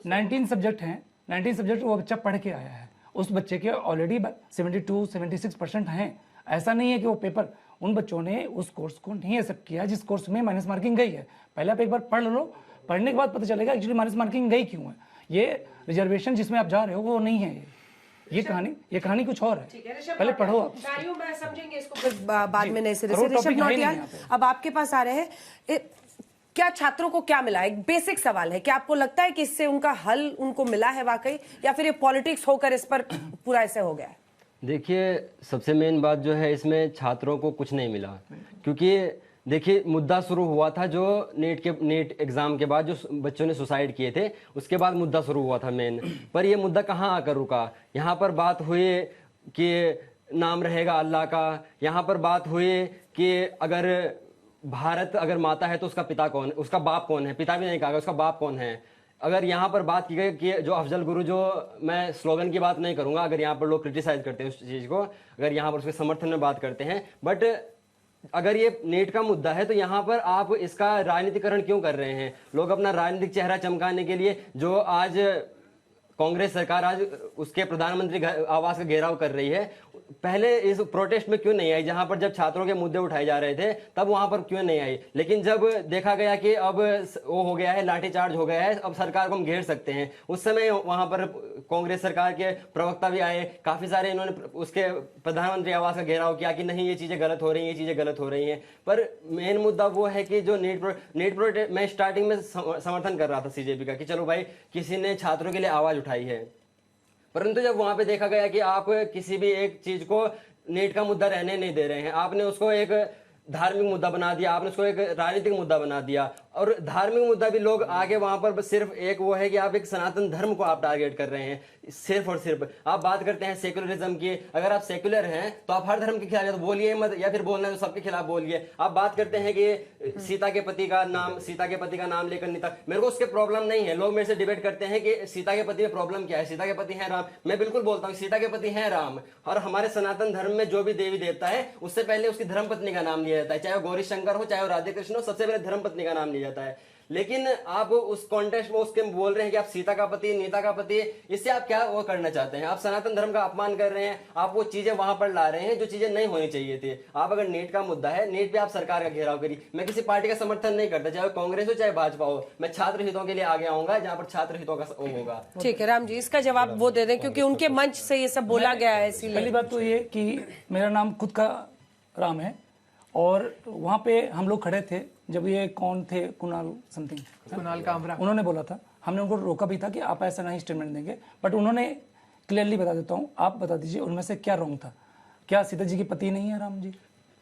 Speaker 4: 19 सब्जेक्ट हैं, 19 सब्जेक्ट वो बच्चा पढ़ के आया है, उस बच्चे के ऑलरेडी 72-76% हैं। ऐसा नहीं है कि वो पेपर, उन बच्चों ने उस कोर्स को नहीं एक्सेप्ट किया जिस कोर्स में माइनस मार्किंग गई है। पहले आप एक बार पढ़ लो, पढ़ने के बाद पता चलेगा एक्चुअली माइनस मार्किंग गई क्यों है। ये रिजर्वेशन जिसमें आप जा रहे हो वो नहीं है। ये कहानी कुछ और है। पहले पढ़ो आप।
Speaker 1: नारियों में समझेंगे इसको फिर बाद में नए सिरे
Speaker 4: और वो
Speaker 1: से। ऋषभ
Speaker 4: topic है ही नहीं
Speaker 1: नौटियाल,
Speaker 4: यहाँ पे।
Speaker 1: अब आपके पास आ रहे हैं। क्या छात्रों को क्या मिला? एक बेसिक सवाल है, क्या आपको लगता है कि इससे उनका हल उनको मिला है वाकई, या फिर ये पॉलिटिक्स होकर इस पर पूरा ऐसे हो गया है?
Speaker 8: देखिए, सबसे मेन बात जो है इसमें छात्रों को कुछ नहीं मिला, क्योंकि देखिए मुद्दा शुरू हुआ था जो नीट एग्जाम के बाद जो बच्चों ने सुसाइड किए थे, उसके बाद मुद्दा शुरू हुआ था मेन। पर ये मुद्दा कहाँ आकर रुका? यहाँ पर बात हुई कि नाम रहेगा अल्लाह का, यहाँ पर बात हुई कि अगर भारत अगर माता है तो उसका पिता कौन है, उसका बाप कौन है, पिता भी नहीं कहा, उसका बाप कौन है। अगर यहाँ पर बात की गई कि जो अफजल गुरु, जो मैं स्लोगन की बात नहीं करूंगा, अगर यहाँ पर लोग क्रिटिसाइज करते हैं उस चीज़ को, अगर यहाँ पर उसके समर्थन में बात करते हैं, बट अगर ये नीट का मुद्दा है तो यहाँ पर आप इसका राजनीतिकरण क्यों कर रहे हैं? लोग अपना राजनीतिक चेहरा चमकाने के लिए, जो आज कांग्रेस सरकार आज उसके प्रधानमंत्री आवास का घेराव कर रही है, पहले इस प्रोटेस्ट में क्यों नहीं आई? जहां पर जब छात्रों के मुद्दे उठाए जा रहे थे तब वहां पर क्यों नहीं आई? लेकिन जब देखा गया कि अब वो हो गया है, लाठीचार्ज हो गया है, अब सरकार को हम घेर सकते हैं, उस समय वहां पर कांग्रेस सरकार के प्रवक्ता भी आए, काफी सारे इन्होंने उसके प्रधानमंत्री आवास का घेराव किया कि नहीं ये चीजें गलत हो रही हैं, ये चीजें गलत हो रही हैं। पर मेन मुद्दा वो है कि जो नीट प्रोटेस्ट, मैं स्टार्टिंग में समर्थन कर रहा था सीजेपी का कि चलो भाई किसी ने छात्रों के लिए आवाज उठाई है, परंतु जब वहां पे देखा गया कि आप किसी भी एक चीज को नीट का मुद्दा रहने नहीं दे रहे हैं, आपने उसको एक धार्मिक मुद्दा बना दिया, आपने उसको एक राजनीतिक मुद्दा बना दिया, और धार्मिक मुद्दा भी लोग आगे वहां पर सिर्फ एक वो है कि आप एक सनातन धर्म को आप टारगेट कर रहे हैं, सिर्फ और सिर्फ आप बात करते हैं सेक्युलरिज्म की। अगर आप सेक्युलर हैं तो आप हर धर्म के खिलाफ तो बोलिए मत, या फिर बोलना है तो सबके खिलाफ बोलिए। आप बात करते हैं कि सीता के पति का नाम लेकर नीता, मेरे को उसके प्रॉब्लम नहीं है। लोग मेरे से डिबेट करते हैं कि सीता के पति में प्रॉब्लम क्या है, सीता के पति है राम। मैं बिल्कुल बोलता हूँ सीता के पति है राम, और हमारे सनातन धर्म में जो भी देवी देवता है उससे पहले उसकी धर्मपत्नी का नाम लिया जाता है, चाहे वो गौरी शंकर हो, चाहे वो राधे कृष्ण हो, सबसे पहले धर्मपत्नी का नाम लिया जाता है। लेकिन आप उस कॉन्टेक्स्ट में उसके बोल रहे हैं कि आप सीता का पति, नीता का पति, इससे आप क्या वो करना चाहते हैं? आप सनातन धर्म का अपमान कर रहे हैं, आप वो चीजें वहां पर ला रहे हैं जो चीजें नहीं होनी चाहिए थी। आप अगर नीट का मुद्दा है, नीट पे आप सरकार का घेराव करिए। मैं किसी पार्टी का समर्थन नहीं करता, चाहे कांग्रेस हो चाहे भाजपा हो, मैं छात्र हितों के लिए आगे आऊंगा जहां पर छात्र हितों का वो होगा।
Speaker 1: ठीक है राम जी, इसका जवाब वो दे दें क्योंकि उनके मंच से ये सब बोला गया है, इसीलिए।
Speaker 4: पहली बात तो ये कि मेरा नाम खुद का राम है, और वहाँ पे हम लोग खड़े थे जब ये कौन थे, कुणाल समथिंग,
Speaker 5: कुणाल कामरा,
Speaker 4: उन्होंने बोला था, हमने उनको रोका भी था कि आप ऐसा नहीं स्टेटमेंट देंगे, बट उन्होंने क्लियरली बता देता हूँ, आप बता दीजिए उनमें से क्या रॉन्ग था। क्या सीता जी की पति नहीं है राम जी?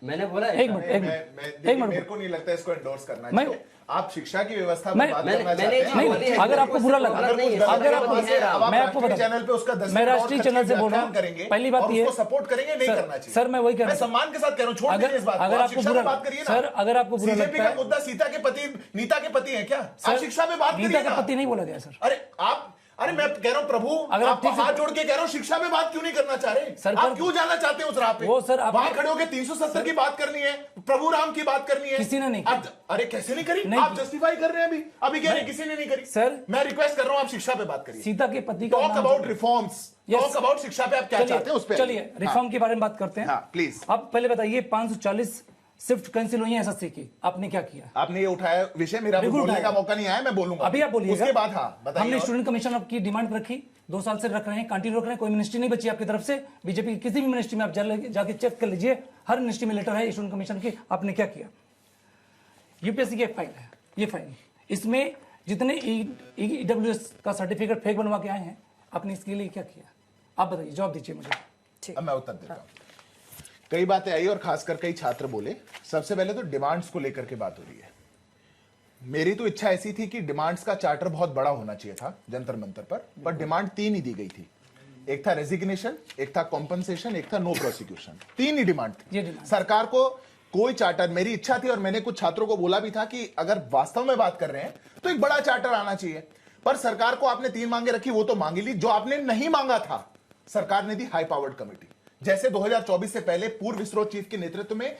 Speaker 8: मैंने बोला
Speaker 4: एक मिनट
Speaker 2: मेरे को नहीं लगता इसको एंडोर्स करना चाहिए। आप शिक्षा की व्यवस्था
Speaker 4: मैं-
Speaker 2: पर बात
Speaker 8: मैंने-
Speaker 2: करना
Speaker 8: मैंने
Speaker 2: चाहते हैं।
Speaker 8: नहीं,
Speaker 4: नहीं, अगर आपको बुरा लगा,
Speaker 2: अगर
Speaker 8: नहीं,
Speaker 2: कुछ
Speaker 4: अगर
Speaker 2: गलत
Speaker 4: आपको
Speaker 2: है, अब आप
Speaker 4: मैं आपको
Speaker 2: राष्ट्रीय
Speaker 4: बता
Speaker 2: चैनल पे उसका 10
Speaker 4: मैं
Speaker 2: मिनट और
Speaker 4: राष्ट्रीय
Speaker 2: खर्च
Speaker 4: चैनल से
Speaker 2: के
Speaker 4: बोल रहा
Speaker 2: व्याख्यान
Speaker 4: हूँ,
Speaker 2: करेंगे
Speaker 4: पहली बात
Speaker 2: और
Speaker 4: ये
Speaker 2: उसको सपोर्ट करेंगे, नहीं करना चाहिए।
Speaker 4: सर मैं वही कह रहा
Speaker 2: मैं सम्मान के साथ कह रहा हूँ, छोड़ दीजिए इस बात को।
Speaker 4: अगर
Speaker 2: आप
Speaker 4: आपको
Speaker 2: शिक्षा
Speaker 4: बुरा
Speaker 2: पे बात करिए ना।
Speaker 4: सर, अगर आपको बुरा
Speaker 2: सीजेपी
Speaker 4: लगता
Speaker 2: का
Speaker 4: है,
Speaker 2: मुद्दा सीता के पति, नीता के पति है क्या? आप शिक्षा पे बात
Speaker 4: गीता
Speaker 2: करिए
Speaker 4: का
Speaker 2: ना।
Speaker 4: पति नहीं बोला गया सर।
Speaker 2: अरे मैं कह रहा हूँ प्रभु,
Speaker 4: अगर आप
Speaker 2: आपको
Speaker 4: ठीक से-
Speaker 2: हाथ जोड़ के कह रहा हूँ, शिक्षा पे बात क्यों नहीं करना चाह रहे?
Speaker 4: सर,
Speaker 2: आप क्यों जाना चाहते हैं उस राह पे?
Speaker 4: वो सर, आप-
Speaker 2: वहां खड़े होकर 370 की बात करनी है, प्रभु राम की बात करनी है।
Speaker 4: किसी ने नहीं की।
Speaker 2: अरे कैसे नहीं करी?
Speaker 4: नहीं
Speaker 2: आप
Speaker 4: की।
Speaker 2: जस्टिफाई कर रहे हैं अभी कह रहे हैं किसी ने नहीं करी।
Speaker 4: सर,
Speaker 2: मैं रिक्वेस्ट कर रहा हूँ, आप शिक्षा पे बात करिए।
Speaker 4: सीता के पति का
Speaker 2: टॉक
Speaker 4: नाम-
Speaker 2: about reforms,
Speaker 4: Yes.
Speaker 2: Talk about शिक्षा पे आप क्या चाहते हैं उस पे।
Speaker 4: चलिए रिफॉर्म के बारे में बात करते हैं।
Speaker 2: हाँ, प्लीज।
Speaker 4: आप पहले बताइए 540 शिफ्ट कैंसिल हुई है एसएससी की, आपने क्या किया?
Speaker 2: आपने ये उठाया विषय, मेरा
Speaker 4: बिल्कुल
Speaker 2: बोलने
Speaker 4: उठाया।
Speaker 2: का मौका नहीं आया, मैं बोलूंगा
Speaker 4: अभी आप बोलिएगा।
Speaker 2: उसके बाद। हाँ बताइए।
Speaker 4: हमने
Speaker 2: और?
Speaker 4: स्टूडेंट कमीशन की डिमांड रखी, 2 साल से रख रहे हैं, कंटिन्यू रख रहे हैं, कोई मिनिस्ट्री नहीं बची आपकी तरफ से। बीजेपी की किसी भी मिनिस्ट्री में आप जाके चेक कर लीजिए, हर मिनिस्ट्री में लेटर है स्टूडेंट कमीशन की। आपने क्या किया? यूपीएससी की एक फाइल है, ये फाइल, इसमें जितने ईडब्ल्यूएस का सर्टिफिकेट फेक बनवा के आए हैं, आपने इसके लिए क्या किया? आप बताइए, जवाब दीजिए मुझे।
Speaker 2: अब मैं उत्तर देता हूँ। कई बातें आई और खासकर कई छात्र बोले। सबसे पहले तो डिमांड्स को लेकर के बात हो रही है। मेरी तो इच्छा ऐसी थी कि डिमांड्स का चार्टर बहुत बड़ा होना चाहिए था जंतर मंतर पर डिमांड 3 ही दी गई थी। एक था रेजिग्नेशन, एक था कॉम्पनसेशन, एक था नो प्रोसिक्यूशन। 3 ही डिमांड थी। सरकार को कोई चार्टर, मेरी इच्छा थी और मैंने कुछ छात्रों को बोला भी था कि अगर वास्तव में बात कर रहे हैं तो एक बड़ा चार्टर आना चाहिए। पर सरकार को आपने 3 मांगे रखी, वो तो मांगी ली। जो आपने नहीं मांगा था सरकार ने दी हाई पावर्ड कमेटी। जैसे 2024 से पहले पूर्व इसरो चीफ के नेतृत्व में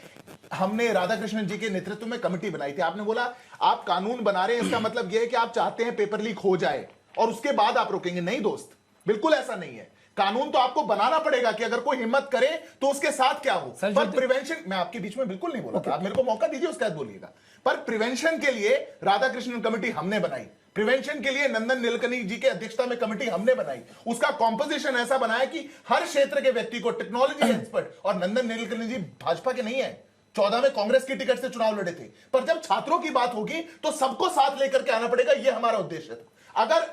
Speaker 2: हमने राधाकृष्णन जी के नेतृत्व में कमेटी बनाई थी। आपने बोला आप कानून बना रहे हैं, इसका मतलब यह है कि आप चाहते हैं पेपर लीक हो जाए और उसके बाद आप रोकेंगे। नहीं दोस्त, बिल्कुल ऐसा नहीं है। कानून तो आपको बनाना पड़ेगा कि अगर कोई हिम्मत करे तो उसके साथ क्या हो। पर प्रिवेंशन, मैं आपके बीच में बिल्कुल नहीं बोला था, आप मेरे को मौका दीजिए उसके बाद बोलिएगा। पर प्रिवेंशन के लिए राधाकृष्णन कमेटी हमने बनाई। प्रिवेंशन के लिए नंदन नीलकनी जी के अध्यक्षता में कमेटी हमने बनाई। उसका कॉम्पोजिशन ऐसा बनाया कि हर क्षेत्र के व्यक्ति को, टेक्नोलॉजी एक्सपर्ट, और नंदन नीलकनी जी भाजपा के नहीं है, 14 में कांग्रेस की टिकट से चुनाव लड़े थे। पर जब छात्रों की बात होगी तो सबको साथ लेकर के आना पड़ेगा, यह हमारा उद्देश्य था।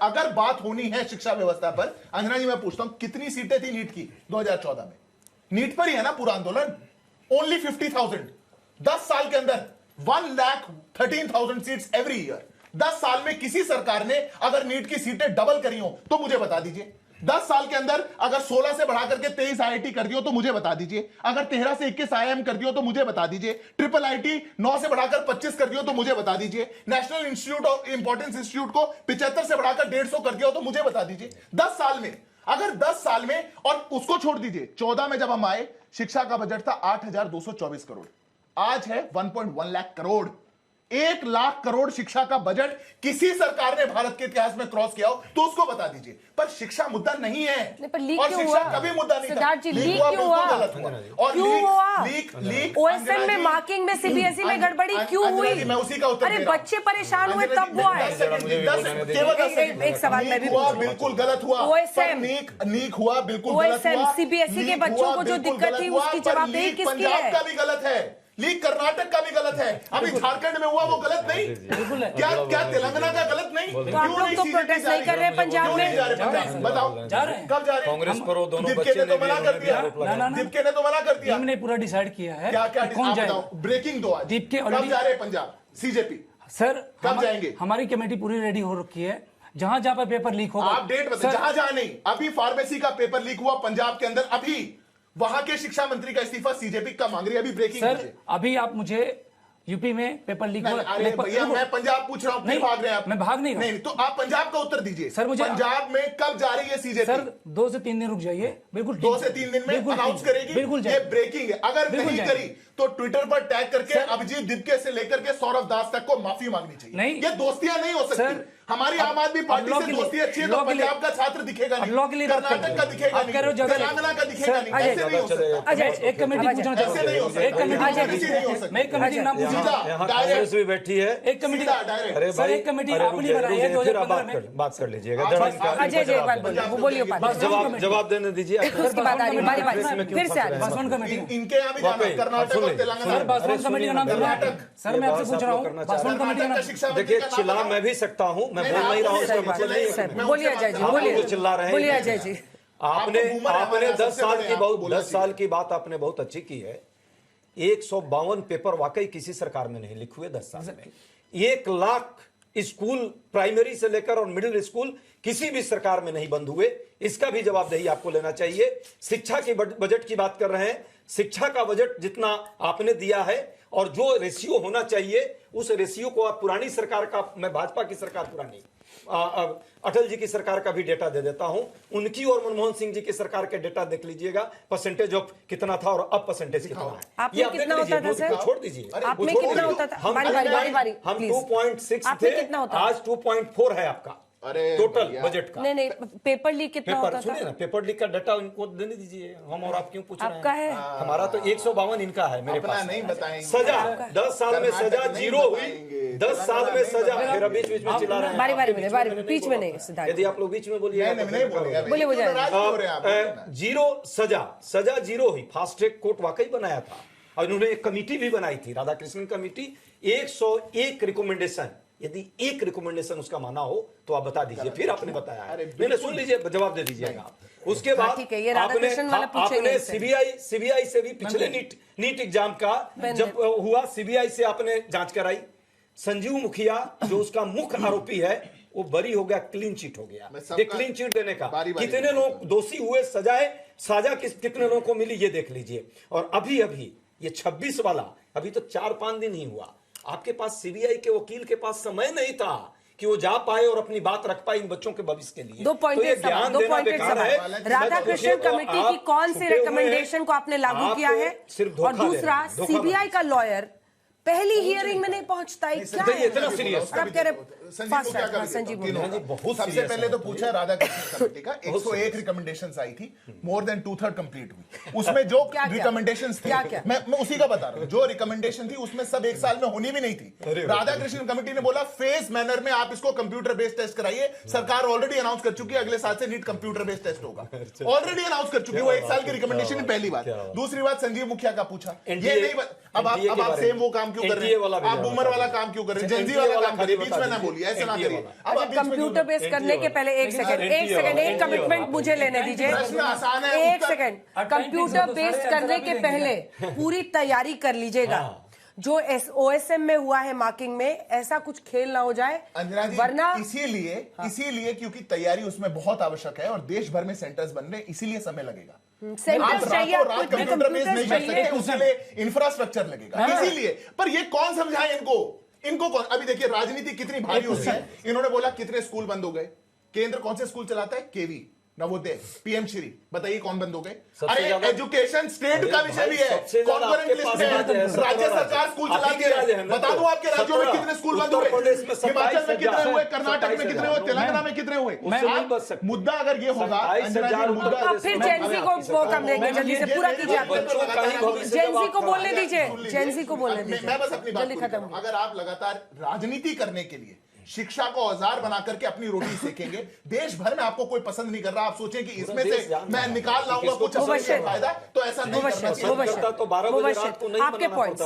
Speaker 2: अगर बात होनी है शिक्षा व्यवस्था पर, अंजना जी मैं पूछता हूं कितनी सीटें थी नीट की 2014 में? नीट पर ही है ना पूरा आंदोलन। ओनली 50,000। 10 साल के अंदर 1,13,000 सीट्स एवरी ईयर। 10 साल में किसी सरकार ने अगर नीट की सीटें डबल करी हो तो मुझे बता दीजिए। 10 साल के अंदर अगर 16 से बढ़ा करके 23 IIT कर दियो तो मुझे बता दीजिए। अगर 13 से 21 IIM कर दियो तो मुझे बता दीजिए। ट्रिपल IIT 9 से बढ़ाकर 25 कर दियो तो मुझे बता दीजिए। National institute of importance institute को 75 से बढ़ाकर 150 कर दिया तो मुझे बता दीजिए। 10 साल में, अगर 10 साल में, और उसको छोड़ दीजिए 14 में जब हम आए शिक्षा का बजट था 8,224 करोड़, आज है 1.1 लाख करोड़। 1 लाख करोड़ शिक्षा का बजट किसी सरकार ने भारत के इतिहास में क्रॉस किया हो तो उसको बता दीजिए। पर शिक्षा मुद्दा नहीं है।
Speaker 1: पर लीक
Speaker 2: और
Speaker 1: क्यों
Speaker 2: शिक्षा
Speaker 1: हुआ?
Speaker 2: कभी मुद्दा नहीं था।
Speaker 1: सिद्धार्थ जी, लीक
Speaker 2: हुआ,
Speaker 1: क्यों
Speaker 2: बिल्कुल
Speaker 1: हुआ?
Speaker 2: गलत हुआ। और
Speaker 1: क्यों हुआ?
Speaker 2: लीक
Speaker 1: OSM में मार्किंग में CBSE में गड़बड़ी क्यों हुई?
Speaker 2: मैं उसी का उत्तर
Speaker 1: अरे
Speaker 2: दे रहा हूं।
Speaker 1: बच्चे परेशान हुए तब हुआ है। एक सवाल मैं भी
Speaker 2: हुआ, बिल्कुल गलत हुआ।
Speaker 1: OSM
Speaker 2: नीक हुआ, बिल्कुल गलत
Speaker 1: OSM
Speaker 2: हुआ।
Speaker 1: CBSE के बच्चों को जो दिक्कत थी उसकी जवाबदेही किसकी
Speaker 2: पंजाब
Speaker 1: है?
Speaker 2: का भी गलत है, लीक कर्नाटक का भी गलत है। अभी झारखंड में हुआ वो गलत नहीं? क्या तेलंगाना का गलत नहीं?
Speaker 1: तो आप लोग तो प्रोटेस्ट नहीं कर रहे पंजाब में?
Speaker 2: बताओ कब जा रहे हैं?
Speaker 3: कांग्रेस करो, दोनों
Speaker 2: दीपके
Speaker 3: बच्चे
Speaker 2: ने तो मना कर दिया। दीपके ने तो मना कर दिया।
Speaker 4: टीम ने पूरा डिसाइड किया है
Speaker 2: क्या
Speaker 4: कि कौन जाएगा।
Speaker 2: ब्रेकिंग दो आज।
Speaker 4: दीपके
Speaker 2: कब
Speaker 4: already-
Speaker 2: जा रहे हैं पंजाब? CJP
Speaker 4: सर
Speaker 2: कब जाएंगे?
Speaker 4: हमारी कमेटी पूरी रेडी हो रखी है। जहां जहां पर पेपर लीक होगा,
Speaker 2: आप डेट बताइए। जहां नहीं, अभी फार्मेसी का पेपर लीक हुआ पंजाब के अंदर, अभी वहां के शिक्षा मंत्री का इस्तीफा CJP का मांग रही है। अभी ब्रेकिंग
Speaker 4: सर अभी आप मुझे यूपी में पेपर लीक हुआ।
Speaker 2: अरे भैया मैं पंजाब पूछ रहा हूं, फिर
Speaker 4: नहीं,
Speaker 2: भाग रहे हैं आप।
Speaker 4: मैं भाग नहीं रहा।
Speaker 2: नहीं तो आप पंजाब का उत्तर दीजिए।
Speaker 4: सर, मुझे-
Speaker 2: पंजाब में कब जा रही है CJP?
Speaker 4: सर 2 से 3 दिन रुक जाइए। बिल्कुल
Speaker 2: 2 से 3 दिन में
Speaker 4: बिल्कुल
Speaker 2: अनाउंस
Speaker 4: ठीक।
Speaker 2: करेगी।
Speaker 4: बिल्कुल
Speaker 2: ये
Speaker 4: जाएगी।
Speaker 2: ब्रेकिंग है। अगर
Speaker 4: बिल्कुल
Speaker 2: नहीं
Speaker 4: जाएगी।
Speaker 2: करी तो ट्विटर पर टैग करके अभिजीत दिपके से लेकर के सौरभ दास तक को माफी मांगनी चाहिए।
Speaker 4: नहीं।
Speaker 2: ये दोस्तियां नहीं हो सकती।
Speaker 4: सर,
Speaker 2: हमारी आम आदमी पार्टी
Speaker 4: लॉ
Speaker 2: से
Speaker 4: के लिए-
Speaker 2: दोस्ती अच्छी है तो
Speaker 4: लॉ के लिए-
Speaker 2: पंजाब का छात्र दिखेगा नहीं,
Speaker 4: लॉ के लिए बात कर
Speaker 2: कर्नाटक का
Speaker 4: रहे हैं।
Speaker 2: दिखेगा
Speaker 4: आप कह रहे हो
Speaker 2: नहीं,
Speaker 4: जगह-
Speaker 2: तेलंगाना का दिखेगा
Speaker 4: सर,
Speaker 2: नहीं।
Speaker 4: अजय,
Speaker 2: ऐसे नहीं हो सकता।
Speaker 1: अजय,
Speaker 4: एक कमेटी पूछना चाहता
Speaker 2: ऐसे नहीं हो
Speaker 4: हूँ।
Speaker 2: सकता।
Speaker 4: एक कमेटी
Speaker 2: ऐसे नहीं हो सकता।
Speaker 4: मैं एक कमेटी का नाम पूछना
Speaker 2: सीधा,
Speaker 4: चाहता
Speaker 3: यहाँ
Speaker 2: डायरेक्ट।
Speaker 3: कांग्रेस भी बैठी है।
Speaker 4: एक कमेटी
Speaker 2: सीधा, डायरेक्ट।
Speaker 3: अरे
Speaker 4: सर,
Speaker 3: भाई,
Speaker 4: एक कमेटी
Speaker 3: अरे
Speaker 4: आपने
Speaker 3: रुकिए,
Speaker 4: बनाई है
Speaker 3: रुकिए, फिर आप
Speaker 4: 2015 में।
Speaker 3: बात कर लीजिएगा।
Speaker 1: अजय एक बात बोलिए, वो बोलिए बात।
Speaker 3: जवाब देने दीजिए।
Speaker 1: उसके बाद आ रही बारी बारी फिर से आ रही।
Speaker 4: बासवान कमेटी
Speaker 2: इनके यहाँ भी जाना, कर्नाटक और तेलंगाना।
Speaker 4: सर बासवान कमेटी का नाम सुना है? सर मैं आपसे पूछ रहा हूँ बासवान कमेटी का नाम।
Speaker 2: शिक्षा मंत्री
Speaker 3: देखिए
Speaker 2: का नाम
Speaker 3: चिल्ला
Speaker 2: बताओ।
Speaker 3: मैं भी सकता हूँ, मैं बोल नहीं रहा हूँ, इसका मतलब नहीं है
Speaker 1: सर,
Speaker 3: कि
Speaker 1: बोलिए अजय जी,
Speaker 3: आप
Speaker 1: बोलिए
Speaker 3: लोग चिल्ला रहे हैं।
Speaker 1: बोलिए अजय जी।
Speaker 3: आपने
Speaker 2: आपको घूमर है,
Speaker 3: आपने
Speaker 2: हमारे
Speaker 3: 10
Speaker 2: सबसे
Speaker 3: साल
Speaker 2: बड़े
Speaker 3: की
Speaker 2: आपको बोलना
Speaker 3: 10 साल की बात आपने बहुत अच्छी की है। 152 पेपर वाकई किसी सरकार में नहीं लिखे हुए 10 साल में। 1 लाख स्कूल प्राइमरी से लेकर और मिडिल स्कूल किसी भी सरकार में नहीं बंद हुए। इसका भी जवाबदेही आपको लेना चाहिए। शिक्षा के बजट की बात कर रहे हैं, शिक्षा का बजट जितना आपने दिया है और जो रेशियो होना चाहिए उस रेशियो को आप पुरानी सरकार का, मैं भाजपा की सरकार पुरानी अटल जी की सरकार का भी डेटा दे देता हूं, उनकी और मनमोहन सिंह जी की सरकार के डेटा देख लीजिएगा, परसेंटेज ऑफ कितना था और अब परसेंटेज कितना है।
Speaker 1: आप में कितना होता था सर?
Speaker 3: छोड़ दीजिए,
Speaker 1: आप में कितना होता था? बारी
Speaker 3: हम
Speaker 1: प्लीज।
Speaker 3: 2.6
Speaker 1: आप में
Speaker 3: थे,
Speaker 1: कितना होता?
Speaker 3: आज 2.4 है आपका
Speaker 2: अरे
Speaker 3: टोटल
Speaker 2: भैया।
Speaker 3: बजट का।
Speaker 1: नहीं पेपर लीक कितना
Speaker 3: पेपर
Speaker 1: होता
Speaker 3: सुनिए
Speaker 1: था?
Speaker 3: ना, पेपर लीक का डाटा इनको देने दीजिए। हम और आप क्यों पूछ रहे हैं?
Speaker 1: आपका है?
Speaker 3: हमारा तो 152 इनका है मेरे
Speaker 2: अपना
Speaker 3: पास।
Speaker 2: नहीं बताएंगे।
Speaker 3: सजा 10 साल में सजा
Speaker 2: कर्नाटक नहीं
Speaker 3: 0 हुई,
Speaker 2: बताएंगे।
Speaker 3: 10 साल में सजा। फिर बीच बीच में चिल्ला रहे हैं।
Speaker 1: बारी बारी में, बारी
Speaker 3: मैंने
Speaker 1: बीच में नहीं
Speaker 3: बोला।
Speaker 1: सिद्धार्थ।
Speaker 3: यदि आप लोग बीच में बोलिए
Speaker 2: नहीं बोलेगा।
Speaker 1: बोलिए, बोलिए।
Speaker 2: नाराज क्यों हो रहे हैं आप?
Speaker 3: 0 सजा 0 हुई। फास्ट ट्रैक कोर्ट वाकई बनाया था और उन्होंने एक कमेटी भी बनाई थी, राधाकृष्णन कमेटी। 101 रिकमेंडेशन
Speaker 9: यदि एक रिकमेंडेशन उसका माना हो तो आप बता दीजिए, फिर आपने बताया है। नहीं, सुन लीजिए, जवाब दे दीजिएगा आप। उसके बाद
Speaker 1: ठीक है, ये राधाकृष्णन वाला पूछेंगे
Speaker 9: आपने
Speaker 1: इससे।
Speaker 9: सीबीआई से भी पिछले नीट एग्जाम का जब हुआ, सीबीआई से आपने जांच कराई। संजीव मुखिया जो उसका मुख्य आरोपी है वो बरी हो गया, क्लीन चिट हो गया। ये क्लीन चिट देने का कितने लोग दोषी हुए, सजा कितने लोगों को मिली, ये देख लीजिए। और अभी ये 26 वाला अभी तो 4-5 दिन ही हुआ। आपके पास सीबीआई के वकील के पास समय नहीं था कि वो जा पाए और अपनी बात रख पाए इन बच्चों के भविष्य के लिए।
Speaker 1: 2.8 सवाल। राधाकृष्णन कमेटी की कौन सी रिकमेंडेशन को आपने लागू किया है? और दूसरा, सीबीआई का लॉयर पहली हियरिंग में नहीं पहुंचता है, क्या है?
Speaker 9: इतना सीरियस
Speaker 1: आप कह रहे संजीव मुखिया
Speaker 2: बहुत सबसे पहले तो पूछा राधाकृष्णन कमेटी का 101 रिकमेंडेशंस आई थी, मोर देन 2/3 कंप्लीट हुई। उसमें जो रिकमेंडेशंस थे, मैं उसी का बता रहा हूं, जो रिकमेंडेशन थी उसमें सब एक साल में होनी भी नहीं थी। राधाकृष्णन कमेटी ने बोला फेज मैनर में आप इसको कंप्यूटर बेस्ड टेस्ट कराइए। सरकार ऑलरेडी अनाउंस कर चुकी है अगले साल से नीट कंप्यूटर बेस्ड टेस्ट होगा, ऑलरेडी अनाउंस कर चुकी है। वो एक साल की रिकमेंडेशन पहली बात। दूसरी बात, संजीव मुखिया का पूछा, ये नहीं अब आप सेम वो काम क्यों कर रहे हैं? आप बूमर वाला काम क्यों कर रहे हैं? जेनजी वाला काम करिए, बीच में ना बोलिए, ऐसा ना करिए।
Speaker 1: अब कंप्यूटर बेस करने के पहले एक सेकंड एक कमिटमेंट मुझे लेने दीजिए। एक सेकंड, कंप्यूटर बेस्ड करने के पहले पूरी तैयारी कर लीजिएगा। जो OSM में हुआ है मार्किंग में, ऐसा कुछ खेल ना हो जाए, वरना
Speaker 2: इसीलिए क्योंकि तैयारी उसमें बहुत आवश्यक है और देश भर में सेंटर्स बन रहे, इसीलिए समय लगेगा।
Speaker 1: सेंटर्स चाहिए,
Speaker 2: कंप्यूटर बेस्ड नहीं कर सकते, उसके लिए इंफ्रास्ट्रक्चर लगेगा, इसीलिए। पर ये कौन समझाए इनको कौन? अभी देखिए राजनीति कितनी भारी होती है। इन्होंने बोला कितने स्कूल बंद हो गए। केंद्र कौन से स्कूल चलाता है? केवी, नवोदय, पीएम श्री, बताइए कौन बंद हो गए? अरे एजुकेशन स्टेट का विषय भी है, कॉन्करेंट लिस्ट में राज्य सरकार स्कूल चलाती है। बता दूं आपके राज्यों में कितने स्कूल बंद हुए, हिमाचल में कितने हुए, कर्नाटक में कितने हुए, तेलंगाना में कितने हुए। मुद्दा अगर ये होगा,
Speaker 1: फिर जेनजी को वो कम देंगे, जल्दी से पूरा कीजिए। जेनजी को बोलने दीजिए, जेनजी को बोलने दीजिए।
Speaker 2: मैं बस अपनी बात खत्म। अगर आप लगातार राजनीति करने के लिए शिक्षा को औजार बना करके अपनी रोटी सेकेंगे, देश भर में आपको कोई पसंद नहीं कर रहा, आप सोचें कि इसमें से मैं निकाल लाऊंगा कुछ फायदा, तो ऐसा नहीं करना चाहिए।
Speaker 9: तो 12 बजे रात को नहीं
Speaker 1: आपके पॉइंट्स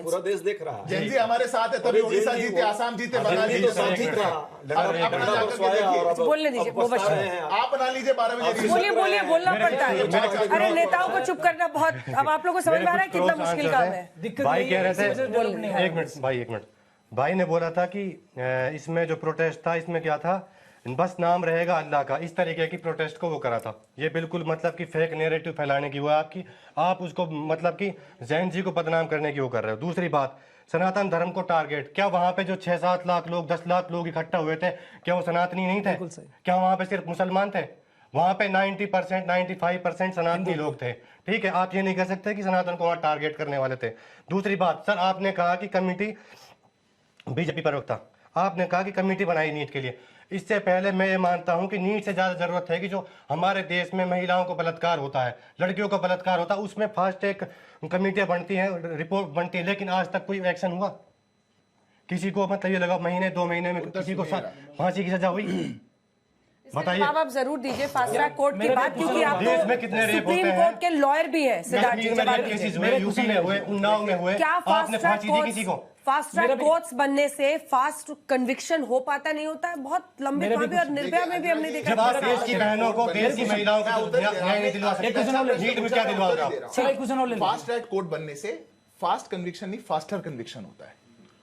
Speaker 9: पूरा देश देख रहा है।
Speaker 2: जेनजी हमारे साथ है, तभी उड़ीसा जीते, आसाम जीते, बंगाल जीते, सब जीत रहा।
Speaker 1: बोलने दीजिए,
Speaker 2: आप बना लीजिए 12 बजे।
Speaker 1: बोलिए, बोलना पड़ता है। अरे नेताओं को चुप करना बहुत, अब आप लोगों को समझ में आ रहा है कितना मुश्किल काम है।
Speaker 6: भाई कह रहे थे, एक मिनट, भाई ने बोला था कि इसमें जो प्रोटेस्ट था, इसमें क्या था, बस नाम रहेगा अल्लाह का, इस तरीके की प्रोटेस्ट को वो करा था। ये बिल्कुल मतलब कि फेक नैरेटिव फैलाने की वो आपकी, आप उसको मतलब कि जैन जी को बदनाम करने की वो कर रहे हो। दूसरी बात, सनातन धर्म को टारगेट, क्या वहाँ पे जो 6-7 लाख लोग, 10 लाख लोग इकट्ठा हुए थे, क्या वो सनातनी नहीं थे? क्या वहाँ पे सिर्फ मुसलमान थे? वहाँ पे 90%, 95% सनातनी लोग थे। ठीक है, आप ये नहीं कह सकते कि सनातन को वहाँ टारगेट करने वाले थे। दूसरी बात, सर आपने कहा कि कमेटी, बीजेपी प्रवक्ता, आपने कहा कि कमेटी बनाई नीट के लिए। इससे पहले मैं ये मानता हूं कि नीट से ज्यादा जरूरत है कि जो हमारे देश में महिलाओं को बलात्कार होता है, लड़कियों का बलात्कार होता है, उसमें फास्ट ट्रैक कमेटियां बनती हैं, रिपोर्ट बनती है, लेकिन आज तक कोई एक्शन हुआ? किसी को मतलब ये लगा महीने 2 महीने में किसी को फांसी की सजा हुई? बताइए।
Speaker 1: आप जरूर दीजिए फास्ट ट्रैक कोर्ट की बात, क्योंकि आप तो सुप्रीम कोर्ट के लॉयर भी हैं। सिद्धार्थ जी,
Speaker 6: यूपी में हुए, उन्नाव में हुए,
Speaker 1: क्या
Speaker 6: आपने फांसी दी किसी को?
Speaker 1: फास्ट ट्रैक कोर्ट्स बनने से फास्ट कन्विक्शन हो पाता नहीं होता है? बहुत लंबे काफी, और निर्भया में भी हमने देखा।
Speaker 6: जब आप देश की बहनों को, देश की महिलाओं को न्याय नहीं दिलवा सकते, नीट में क्या दिलवाओगे आप?
Speaker 2: फास्ट ट्रैक कोर्ट बनने से फास्ट कन्विक्शन नहीं, फास्टर कन्विक्शन होता है।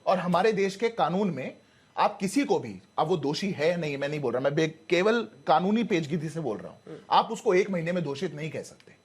Speaker 2: और हमारे देश के कानून में आप किसी को भी, अब वो दोषी है नहीं, मैं नहीं बोल रहा, मैं केवल कानूनी पेचीदगी से बोल रहा हूं, आप उसको 1 महीने में दोषित नहीं कह सकते।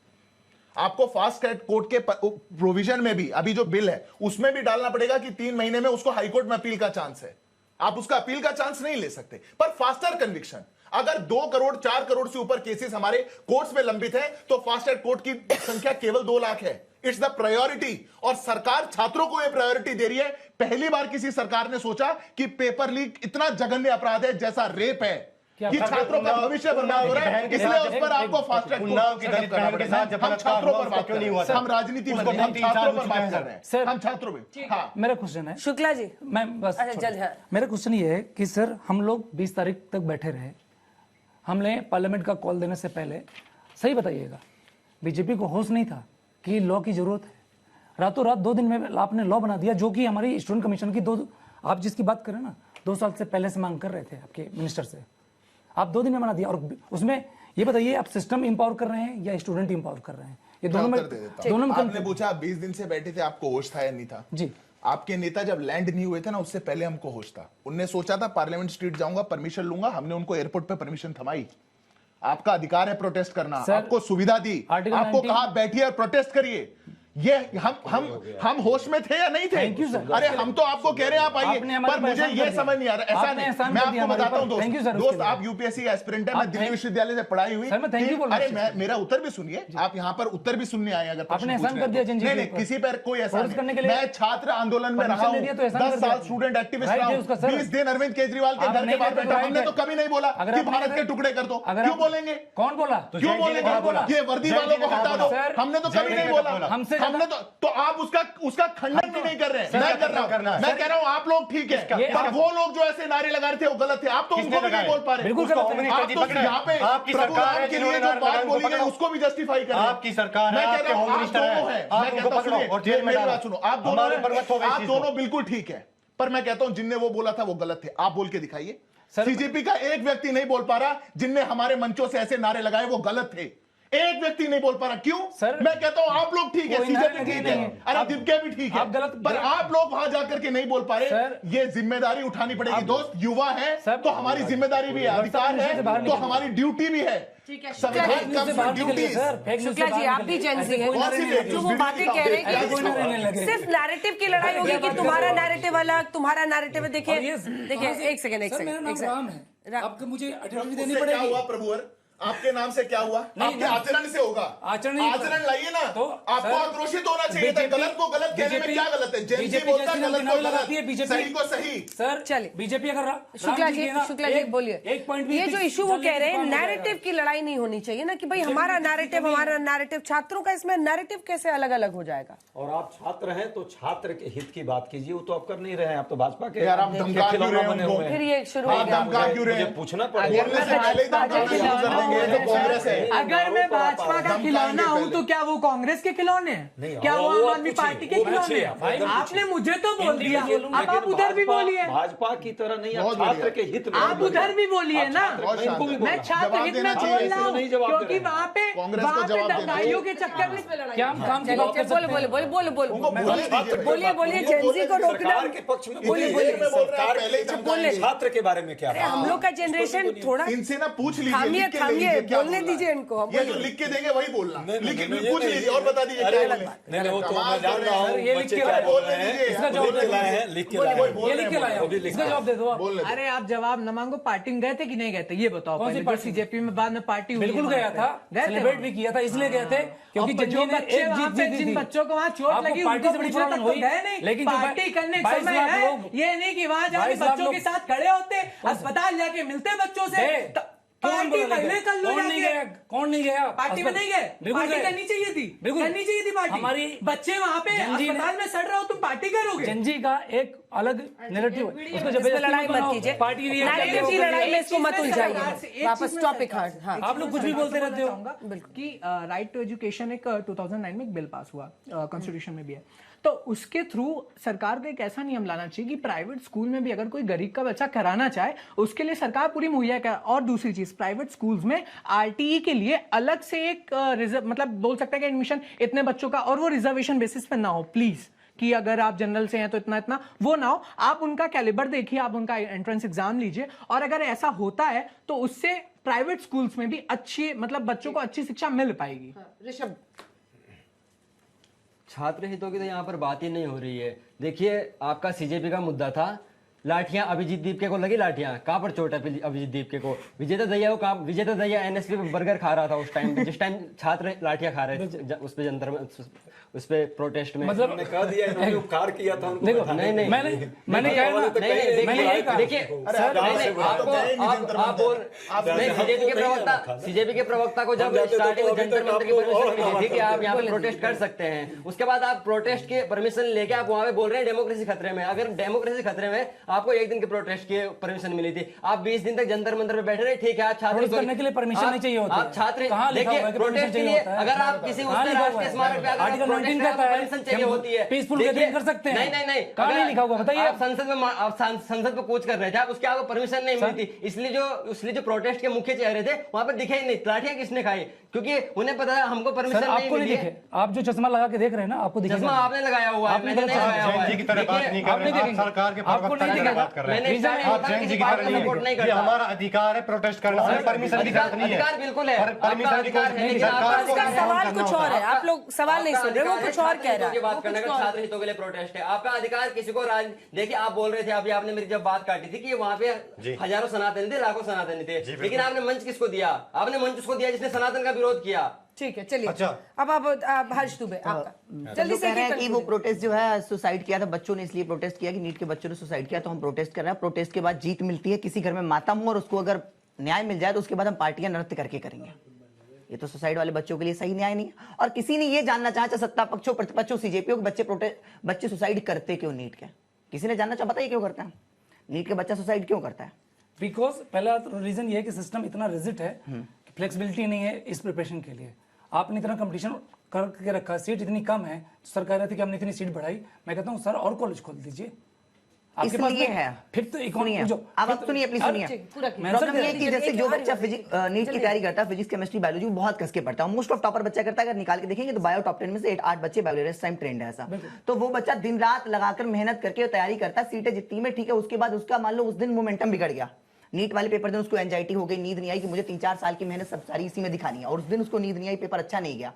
Speaker 2: आपको फास्ट ट्रैक कोर्ट के प्रोविजन में भी, अभी जो बिल है उसमें भी डालना पड़ेगा कि 3 महीने में उसको हाईकोर्ट में अपील का चांस है। आप उसका अपील का चांस नहीं ले सकते। पर फास्टर कन्विक्शन, अगर 2 करोड़ 4 करोड़ से ऊपर केसेस हमारे कोर्ट्स में लंबित है, तो फास्ट ट्रैक कोर्ट की संख्या केवल 2 लाख है। इट्स द प्रायोरिटी, और सरकार छात्रों को यह प्रायोरिटी दे रही है। पहली बार किसी सरकार ने सोचा कि पेपर लीक इतना जघन्य अपराध है जैसा रेप है, कि छात्रों का भविष्य बर्बाद हो रहा है, इसलिए उस पर आपको फास्ट ट्रैक कोर्ट की तरफ करना पड़ेगा। हम छात्रों पर बात कर रहे हैं, हम राजनीति में नहीं, हम छात्रों पर बात कर रहे हैं सर, हम छात्रों में। हाँ,
Speaker 4: मेरा क्वेश्चन है
Speaker 1: शुक्ला जी,
Speaker 4: मैं बस मेरा क्वेश्चन ये है कि सर हम लोग 20 तारीख तक बैठे रहे, हमने पार्लियामेंट का कॉल देने से पहले सही बताइएगा, बीजेपी को होश नहीं था कि लॉ की जरूरत है। रातों रात 2 दिन में आपने लॉ बना दिया, जो कि हमारी स्टूडेंट कमीशन की 2, आप जिसकी बात करें ना, 2 साल से पहले से मांग कर रहे थे आपके मिनिस्टर से, आप 2 दिन में बना दिया। और उसमें ये बताइए, आप सिस्टम इंपावर कर रहे हैं या स्टूडेंट इंपावर कर रहे हैं? ये दोनों में
Speaker 2: आपने पूछा 20 दिन से बैठे थे, आपको होश था या नहीं था?
Speaker 4: जी,
Speaker 2: आपके नेता जब लैंड नहीं हुए थे ना, उससे पहले हमको होश था। उनने सोचा था पार्लियामेंट स्ट्रीट जाऊंगा, परमिशन लूंगा, हमने उनको एयरपोर्ट पे परमिशन थमाई। आपका अधिकार है प्रोटेस्ट करना, आपको सुविधा दी, आपको कहा बैठिए और प्रोटेस्ट करिए। ये हम होश में थे या नहीं थे?
Speaker 4: Thank you sir.
Speaker 2: अरे हम तो आपको कह रहे हैं आप आइए, पर मुझे ये समझ नहीं आ रहा। ऐसा नहीं, मैं आपको बताता हूँ दोस्त, आप यूपीएससी का एस्पिरेंट है, मैं दिल्ली विश्वविद्यालय से पढ़ाई हुई। अरे मेरा उत्तर भी सुनिए, आप यहाँ पर उत्तर भी सुनने आए अगर
Speaker 4: आपने एहसान कर दिया जनजी
Speaker 2: नहीं, किसी पर कोई ऐसा नहीं। मैं छात्र आंदोलन में रहा हूँ, 10 साल स्टूडेंट एक्टिविस्ट रहा हूँ, 20 दिन अरविंद केजरीवाल के घर के बाहर बैठा, हमने तो कभी नहीं बोला कि भारत के टुकड़े कर दो। क्यों बोलेंगे?
Speaker 4: कौन बोला?
Speaker 2: क्यों बोलेंगे? ये वर्दी वालों को हटा दो, हमने तो कभी नहीं बोला। हमने तो आप उसका खंडन भी नहीं कर रहे हैं। मैं कर रहा हूं, मैं कह रहा हूं आप लोग ठीक है, पर वो लोग जो ऐसे नारे लगा रहे थे वो गलत थे। आप तो उनको भी नहीं बोल पा रहे।
Speaker 4: बिल्कुल
Speaker 2: आप तो यहाँ पे प्रभु राम के लिए जो बात बोली गई उसको भी जस्टिफाई कर रहे हैं।
Speaker 6: आपकी सरकार है,
Speaker 2: मैं कह
Speaker 6: आपके
Speaker 2: रहा हूं
Speaker 6: होम
Speaker 2: आप
Speaker 6: मिनिस्टर
Speaker 2: दोनों
Speaker 6: है,
Speaker 2: हैं,
Speaker 6: आप
Speaker 2: मैं
Speaker 6: उनको
Speaker 2: कहता
Speaker 6: पकड़ो और जेल में
Speaker 2: मेरी
Speaker 6: डालो।
Speaker 2: बात सुनो, आप दोनों बिल्कुल ठीक है, पर मैं कहता हूं जिनने वो बोला था वो गलत थे। आप बोल के दिखाइए। सीजेपी का एक व्यक्ति नहीं बोल पा रहा जिनने हमारे मंचों से ऐसे नारे लगाए वो गलत थे। एक व्यक्ति नहीं बोल पा रहा। क्यों?
Speaker 4: सर,
Speaker 2: मैं कहता हूं आप लोग ठीक है, सीजेपी ठीक है, अरे दिव्या भी ठीक है,
Speaker 4: आप गलत,
Speaker 2: पर आप लोग वहां जाकर के नहीं बोल पा रहे।
Speaker 4: सर,
Speaker 2: ये जिम्मेदारी उठानी पड़ेगी दोस्त। युवा है तो हमारी जिम्मेदारी भी है, अधिकार है तो हमारी ड्यूटी भी है। संविधान का ड्यूटी।
Speaker 1: शुक्ला जी, आप भी जेंजी हैं, जो वो बातें कह रहे हैं कि सिर्फ नैरेटिव की लड़ाई होगी कि तुम्हारा नैरेटिव अलग, तुम्हारा नैरेटिव। देखिए एक सेकंड,
Speaker 4: आपको मुझे अटेंडेंस देनी
Speaker 2: क्या
Speaker 4: पड़ेगी।
Speaker 2: हुआ प्रभुवर? आपके नाम से क्या हुआ? आपके आचरण से होगा। आचरण लाइए ना, तो आपको आक्रोशित होना चाहिए था। गलत को गलत कहने में क्या गलत है? जेंजी बोलता है गलत को गलत, सही को सही।
Speaker 4: सर चलिए, बीजेपी अगर
Speaker 1: शुक्ला जी बोलिए, ये जो इशू वो कह रहे हैं नैरेटिव की लड़ाई नहीं होनी चाहिए ना, कि भाई हमारा नैरेटिव छात्रों का, इसमें नैरेटिव कैसे अलग अलग हो जाएगा?
Speaker 9: और आप छात्र हैं तो छात्र के हित की बात कीजिए, वो तो आप कर नहीं रहे हैं। आप तो भाजपा के
Speaker 2: यार, आप धमका क्यों रहे हैं?
Speaker 1: फिर ये शुरू हो गया,
Speaker 2: धमका क्यों रहे हैं?
Speaker 9: पूछना पड़ेगा।
Speaker 2: कांग्रेस है।
Speaker 5: अगर मैं भाजपा का खिलौना हूँ तो क्या वो कांग्रेस के खिलौने हैं? क्या वो आम आदमी पार्टी के खिलौने हैं? आपने मुझे तो बोल दिया, अब आप उधर भी बोलिए।
Speaker 9: भाजपा की तरह नहीं, आप छात्र के हित में
Speaker 5: आप उधर भी बोलिए ना। मैं छात्र हित में बोल रहा हूँ, क्योंकि वहाँ पे दंगाइयों के चक्कर में
Speaker 4: क्या हम काम की बात कर सकते हैं?
Speaker 1: बोलिए जेंजी को रोकना
Speaker 9: के पक्ष में
Speaker 1: बोलिए
Speaker 9: छात्र के बारे में क्या?
Speaker 1: हम लोग का जनरेशन थोड़ा
Speaker 2: इनसे ना पूछ लीजिए,
Speaker 1: थामिए बोलने दीजिए इनको।
Speaker 2: ये जो लिख के देंगे वही बोलना, लिख पूछ लीजिए और बता दीजिए क्या बोले।
Speaker 9: नहीं वो तो मैं जान रहा हूँ,
Speaker 4: ये लिख के लाए, इसका जवाब दे लाए हैं, लिख के लाए, ये लिख के लाए, इसका जवाब दे दो।
Speaker 5: अरे आप जवाब न मांगो, पार्टी में गए थे कि नहीं गए थे ये बताओ।
Speaker 4: कौन सी पार्टी?
Speaker 5: सीजेपी में बाद में पार्टी हुई।
Speaker 4: बिल्कुल गया था, सेलिब्रेट भी किया था, इसलिए गए थे क्योंकि
Speaker 5: जो बच्चे वहाँ पे, जिन बच्चों को वहाँ चोट लगी
Speaker 4: पार्टी से बड़ी प्रॉब्लम हुई,
Speaker 5: लेकिन पार्टी करने का समय है, ये नहीं कि वहाँ जाके बच्चों के साथ खड़े होते, अस्पताल जाके मिलते बच्चों से। पार्टी पहले कर लो,
Speaker 4: कौन नहीं गया?
Speaker 5: पार्टी में नहीं गए? पार्टी करनी चाहिए थी, करनी चाहिए थी पार्टी।
Speaker 4: हमारी
Speaker 5: बच्चे वहाँ पे अस्पताल में सड़ रहे हो, तुम पार्टी करोगे?
Speaker 4: जनजी का एक अलग नैरेटिव है, उसको जब
Speaker 1: लड़ाई मत कीजिए,
Speaker 4: पार्टी
Speaker 1: नैरेटिव की लड़ाई में इसको मत उलझाइए। वापस टॉपिक। हाँ,
Speaker 4: आप लोग कुछ भी बोलते रहते हो।
Speaker 5: कि राइट टू एजुकेशन एक 2009 में एक बिल पास हुआ, कॉन्स्टिट्यूशन में भी है, तो उसके थ्रू सरकार को एक ऐसा नियम लाना चाहिए कि प्राइवेट स्कूल में भी अगर कोई गरीब का बच्चा कराना चाहे उसके लिए सरकार पूरी मुहैया करे। और दूसरी चीज, प्राइवेट स्कूल्स में आरटीई के लिए अलग से एक रिजर्व, मतलब बोल सकते हैं कि एडमिशन इतने बच्चों का, और वो रिजर्वेशन बेसिस पे ना हो प्लीज, कि अगर आप जनरल से हैं तो इतना इतना वो ना हो। आप उनका कैलिबर देखिए, आप उनका एंट्रेंस एग्जाम लीजिए, और अगर ऐसा होता है तो उससे प्राइवेट स्कूल्स में भी अच्छी, मतलब बच्चों को अच्छी शिक्षा मिल पाएगी।
Speaker 1: ऋषभ,
Speaker 8: छात्र हितों की तो यहाँ पर बात ही नहीं हो रही है। देखिए, आपका सीजेपी का मुद्दा था लाठियां, अभिजीत दीपके को लगी लाठियां, कहाँ पर चोट है अभिजीत दीपके को? विजेता दहिया को कहाँ? विजेता दहिया एनएसपी पे बर्गर खा रहा था उस टाइम, जिस टाइम छात्र लाठियां खा रहे थे उस पे जंतर में, उस पे प्रोटेस्ट में।
Speaker 4: मतलब
Speaker 9: कह दिया इन्होंने उपकार किया था उनको।
Speaker 4: देखो,
Speaker 8: नहीं नहीं
Speaker 4: मैंने
Speaker 8: देखिए आप बोल, सीजेपी के प्रवक्ता को जब स्टार्टिंग में जंतर मंतर की परमिशन मिली थी कि आप यहाँ पे प्रोटेस्ट कर सकते हैं, उसके बाद आप प्रोटेस्ट के परमिशन लेके आप वहाँ पे बोल रहे हैं डेमोक्रेसी खतरे में। अगर डेमोक्रेसी खतरे में आपको एक दिन के प्रोटेस्ट की परमिशन मिली थी, आप 20 दिन तक जंतर मंतर पे बैठे रहे, ठीक है, आप छात्र
Speaker 4: प्रोटेस्ट करने के लिए परमिशन नहीं चाहिए होती
Speaker 8: आप छात्र
Speaker 4: कहाँ लिखा हुआ
Speaker 8: देखिए
Speaker 4: है कि
Speaker 8: प्रोटेस्ट
Speaker 4: permission
Speaker 8: के
Speaker 4: चाहिए
Speaker 8: लिए
Speaker 4: होता है?
Speaker 8: अगर आप किसी
Speaker 4: कहाँ लिखा हुआ
Speaker 8: राष्ट्रीय
Speaker 4: है?
Speaker 8: स्मारक पे अगर आप
Speaker 4: आर्टिकल
Speaker 8: प्रोटेस्ट
Speaker 4: 19
Speaker 8: में
Speaker 4: कहता है
Speaker 8: परमिशन चाहिए होती है,
Speaker 4: पीसफुल
Speaker 8: देखिए,
Speaker 4: गैदरिंग कर सकते हैं।
Speaker 8: नहीं
Speaker 4: कहाँ नहीं लिखा हुआ बताइए?
Speaker 8: आप संसद में कूच कर रहे थे, आप उसके आपको परमिशन नहीं मिली थी, इसलिए जो प्रोटेस्ट के मुख्य चेहरे थे वहां पर दिखे ही नहीं, लाठियां किसने खाई, क्योंकि उन्हें पता है हमको परमिशन
Speaker 4: सर
Speaker 8: नहीं
Speaker 4: आपको नहीं
Speaker 8: मिली
Speaker 4: दिखे,
Speaker 8: है।
Speaker 4: आप जो चश्मा लगा के देख रहे हैं ना, आपको दिखेगा
Speaker 8: चश्मा
Speaker 4: नहीं।
Speaker 8: आपने लगाया हुआ है,
Speaker 4: आपने
Speaker 8: मैंने नहीं
Speaker 4: गलत
Speaker 8: लगाया हुआ
Speaker 6: जैन
Speaker 8: है।
Speaker 6: जी की तरह बात नहीं कर
Speaker 4: आप
Speaker 6: रहे
Speaker 4: नहीं
Speaker 6: हैं, आप
Speaker 4: देखेंगे।
Speaker 6: सरकार के
Speaker 4: आपको
Speaker 6: प्रवक्ता
Speaker 4: नहीं
Speaker 6: की तरह
Speaker 4: दिखेगा।
Speaker 6: बात कर रहे हैं।
Speaker 8: मैंने इसलिए
Speaker 6: आप जैन जी की तरह नहीं
Speaker 8: सपोर्ट नहीं
Speaker 6: है, ये
Speaker 8: करता।
Speaker 6: हमारा अधिकार है प्रोटेस्ट करना, हमें परमिशन की जरूरत नहीं है।
Speaker 8: अधिकार बिल्कुल है,
Speaker 6: परमिशन
Speaker 8: आपका
Speaker 6: की
Speaker 8: अधिकार
Speaker 6: कोई
Speaker 8: है, लेकिन
Speaker 6: सरकार
Speaker 8: आपका
Speaker 6: को
Speaker 1: इसका
Speaker 8: अधिकार
Speaker 1: सवाल
Speaker 6: करना
Speaker 1: कुछ
Speaker 6: होता
Speaker 1: और है, आप लोग सवाल नहीं सुन रहे, वो कुछ और कह रहा है,
Speaker 8: बात
Speaker 1: वो
Speaker 8: करने
Speaker 1: कुछ
Speaker 8: का
Speaker 1: और।
Speaker 8: छात्र हितों के लिए प्रोटेस्ट है, आपका अधिकार किसी को देखिए आप बोल रहे थे अभी, आपने मेरी जब बात काटी थी कि वहां पे हजारों सनातनी थे, लाखों सनातनी थे, लेकिन आपने मंच किसको दिया? आपने मंच उसको दिया जिसने सनातन का विरोध किया।
Speaker 1: ठीक है, चलिए
Speaker 6: अच्छा।
Speaker 1: अब आप हर्ष दुबे आपका जल्दी
Speaker 7: जो
Speaker 1: से
Speaker 7: कह रहे हैं कि वो
Speaker 1: conclude।
Speaker 7: प्रोटेस्ट जो है सुसाइड किया था, बच्चों ने इसलिए प्रोटेस्ट किया कि नीट के बच्चों ने सुसाइड किया, तो हम प्रोटेस्ट कर रहे हैं। प्रोटेस्ट के बाद जीत मिलती है, किसी घर में मातम हो और उसको अगर न्याय मिल जाए तो उसके बाद हम पार्टियां नृत्य करके करेंगे। ये तो सुसाइड वाले बच्चों के लिए सही न्याय नहीं है। और किसी ने ये जानना चाहा, चाहे सत्ता पक्षों प्रतिपक्षों सीजेपी बच्चे सुसाइड करते क्यों नीट के, किसी ने जानना चाहा, बताइए क्यों करते हैं नीट के बच्चा सुसाइड क्यों करता है?
Speaker 4: बिकॉज पहला रीजन ये है कि सिस्टम इतना रिजिड है कि फ्लेक्सिबिलिटी नहीं है इस प्रिपरेशन के लिए। आपने इतना कंपटीशन करके रखा, सीट इतनी कम है, तो सरकार कहती है कि हमने इतनी सीट बढ़ाई। मैं कहता हूँ सर और कॉलेज खोल दीजिए, आपके पास
Speaker 7: इसलिए
Speaker 4: नहीं-
Speaker 7: है।
Speaker 4: फिर तो
Speaker 7: सुनिए,
Speaker 4: इकोनॉमी
Speaker 7: अब आप सुनिए, प्लीज सुनिए। प्रॉब्लम ये है कि जैसे जो बच्चा नीट की तैयारी करता है, फिजिक्स केमिस्ट्री बायोलॉजी बहुत कस के पढ़ता है, मोस्ट ऑफ टॉपर बच्चा करता है। अगर निकाल के देखेंगे तो बायो टॉप 10 में से 8 बच्चे बायो इस टाइम ट्रेंड है ऐसा, तो वो बच्चा दिन रात लगाकर मेहनत करके तैयारी करता है, सीटें जितनी में ठीक है। उसके बाद उसका मान लो उस दिन मोमेंटम बिगड़ गया, नीट वाले पेपर दिन उसको एंजाइटी हो गई, नींद नहीं आई कि मुझे 3-4 साल की मेहनत सब सारी इसी में दिखानी है, और उस दिन उसको नींद नहीं आई, पेपर अच्छा नहीं गया,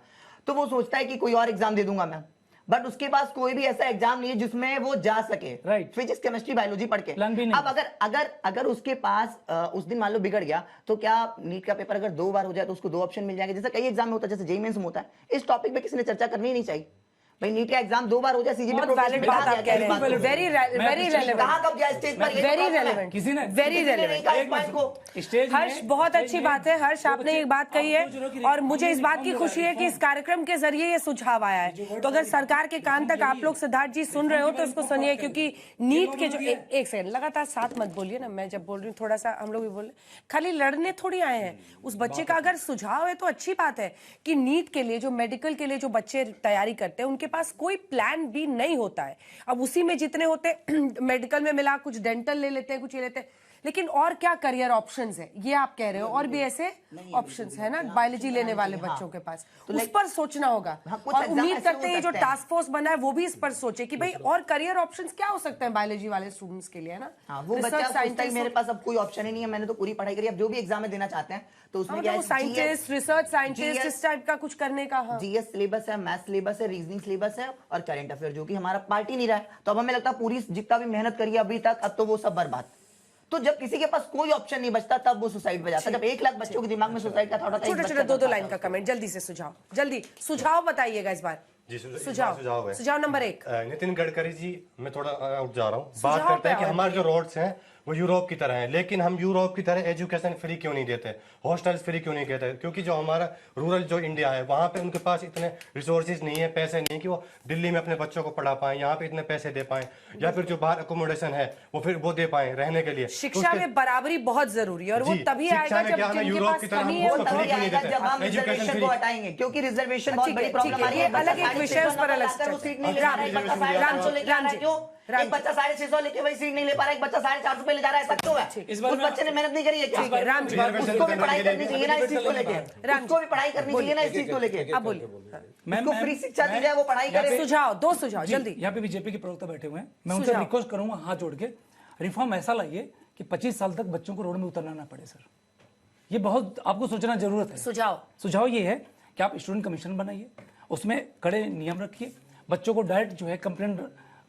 Speaker 7: तो वो सोचता है कि कोई और एग्जाम दे दूंगा मैं, बट उसके पास कोई भी ऐसा एग्जाम नहीं है जिसमें वो जा सके
Speaker 4: Right.
Speaker 7: फिजिक्स केमिस्ट्री बायोलॉजी पढ़ के।
Speaker 4: Plan भी नहीं।
Speaker 7: अब अगर उसके पास उस दिन मान लो बिगड़ गया, तो क्या नीट का पेपर अगर 2 बार हो जाए तो उसको 2 ऑप्शन मिल जाएंगे, जैसे कई एग्जाम में होता है, जैसे जेईई मेंस में होता है। इस टॉपिक पे किसी ने चर्चा करनी ही नहीं चाहिए भाई, नीट का एग्जाम 2 बार हो जाए, सीजीपी
Speaker 1: बहुत वैलिड बात आप कह रहे हैं, वेरी रेलेवेंट,
Speaker 7: कहां कब गया स्टेज पर,
Speaker 1: वेरी रेलेवेंट,
Speaker 4: किसी ने
Speaker 1: वेरी रेलेवेंट।
Speaker 4: स्टेज में-
Speaker 1: हर्ष बहुत अच्छी बात है, हर्ष आपने एक बात कही है और मुझे इस बात की खुशी है कि इस कार्यक्रम के जरिए ये सुझाव आया है। तो अगर सरकार के कान तक आप लोग सिद्धार्थ जी सुन रहे हो तो इसको सुनिए, क्योंकि नीट के जो एक सेकंड लगातार साथ मत बोलिए ना, मैं जब बोल रही हूँ थोड़ा सा हम लोग भी बोल रहे, खाली लड़ने थोड़ी आए हैं। उस बच्चे का अगर सुझाव है तो अच्छी बात है कि नीट के लिए जो मेडिकल के लिए जो बच्चे तैयारी करते हैं उनके पास कोई प्लान भी नहीं होता है। अब उसी में जितने होते मेडिकल में मिला, कुछ डेंटल ले लेते हैं, कुछ ये लेते हैं, लेकिन और क्या करियर ऑप्शंस है ये आप कह रहे हो? और भी ऐसे ऑप्शंस है ना बायोलॉजी लेने वाले बच्चों के पास, उस पर सोचना होगा। और उम्मीद करते हैं जो टास्क फोर्स बना है वो भी इस पर सोचे कि भाई और करियर ऑप्शंस क्या हो सकते हैं बायोलॉजी वाले स्टूडेंट्स के लिए, है ना?
Speaker 7: हाँ, वो बच्चा सोचता है मेरे पास अब कोई ऑप्शन ही नहीं है, मैंने तो पूरी पढ़ाई करी, अब जो भी एग्जाम में देना चाहते हैं तो उसमें क्या है,
Speaker 1: साइंटिस्ट, रिसर्च साइंटिस्ट, इस टाइप का कुछ करने का। हाँ।
Speaker 7: जीएस सिलेबस है, मैथ सिलेबस है, रीजनिंग सिलेबस है और करंट अफेयर, जो कि हमारा पार्ट ही नहीं रहा है। तो अब हमें लगता है पूरी जितना भी मेहनत करी अभी तक, अब तो वो सब बर्बाद। तो जब किसी के पास कोई ऑप्शन नहीं बचता तब वो सुसाइड पे जाता है। जब 1 लाख बच्चों के दिमाग में सुसाइड का थॉट आता है,
Speaker 1: छोटे-छोटे 2-2 लाइन का कमेंट जल्दी से, सुझाव जल्दी, सुझाव बताइएगा इस बार।
Speaker 6: जी,
Speaker 1: सुझाव
Speaker 6: है।
Speaker 1: सुझाव नंबर 1।
Speaker 6: नितिन गडकरी जी, मैं थोड़ा आउट जा रहा हूँ,
Speaker 1: सुझाव
Speaker 6: बात करते हैं
Speaker 1: पे
Speaker 6: कि
Speaker 1: आओ।
Speaker 6: हमारे जो रोड्स हैं वो यूरोप की तरह हैं, लेकिन हम यूरोप की तरह एजुकेशन फ्री क्यों नहीं देते, हॉस्टल्स फ्री क्यों नहीं देते? क्योंकि जो हमारा रूरल जो इंडिया है वहाँ पे उनके पास इतने रिसोर्सेज नहीं है, पैसे नहीं कि वो दिल्ली में अपने बच्चों को पढ़ा पाए, यहाँ पे इतने पैसे दे पाए, या फिर जो बाहर अकोमोडेशन है वो फिर वो दे पाए रहने के लिए।
Speaker 1: शिक्षा में बराबरी बहुत जरूरी है और वो
Speaker 6: जी,
Speaker 1: तभी
Speaker 6: शिक्षा
Speaker 1: आएगा
Speaker 6: में
Speaker 1: जब
Speaker 6: क्या हमें
Speaker 1: जिनके
Speaker 6: यूरोप
Speaker 1: पास
Speaker 6: की तरह
Speaker 1: कमी
Speaker 6: हम
Speaker 1: है।
Speaker 6: उसको
Speaker 7: तभी
Speaker 6: फ्री क्यों नहीं
Speaker 7: आएगा
Speaker 6: देते?
Speaker 7: जब हम
Speaker 6: एजुकेशन
Speaker 7: रिजर्वेशन
Speaker 6: फ्री
Speaker 7: को हटाएंगे, क्योंकि रिजर्वेशन बहुत
Speaker 1: ठीक
Speaker 7: बड़ी
Speaker 1: है,
Speaker 7: प्रॉब्लम
Speaker 1: ठीक है,
Speaker 7: आ रही
Speaker 1: ये
Speaker 7: है।
Speaker 1: अलग एक विषय है, उस पर अलग
Speaker 7: वो
Speaker 1: चर्चा।
Speaker 7: सीट नहीं ले पा रहा है, एक बच्चा 550 लेके आ रहा है, क्यों? एक बच्चा 650 लेके वही सीट नहीं ले पा रहा है, एक बच्चा 450 पे ले जा रहा है, ऐसा क्यों है?
Speaker 4: इस बार
Speaker 7: उस बच्चे ने मेहनत नहीं करी है क्या?
Speaker 1: ठीक है, राम जी,
Speaker 7: उसको भी पढ़ाई करनी चाहिए ना इस चीज को लेके,
Speaker 1: राम
Speaker 7: उसको भी पढ़ाई करनी चाहिए ना इस चीज को लेके।
Speaker 1: अब बोलिए।
Speaker 7: उसको फ्री शिक्षा दी जाए, वो पढ़ाई करे।
Speaker 1: सुझाव, 2 सुझाव जल्दी।
Speaker 4: यहाँ पे बीजेपी के प्रवक्ता बैठे हुए हैं, मैं उनसे
Speaker 1: सुझाव।
Speaker 4: रिक्वेस्ट करूंगा हाथ जोड़ के, रिफॉर्म ऐसा लाइए कि 25 साल तक बच्चों को रोड में उतरना ना पड़े। सर ये बहुत आपको सोचना जरूरत है। सुझाव ये है कि आप स्टूडेंट कमीशन बनाइए, उसमें कड़े नियम रखिए, बच्चों को डायरेक्ट जो है कंप्लेंट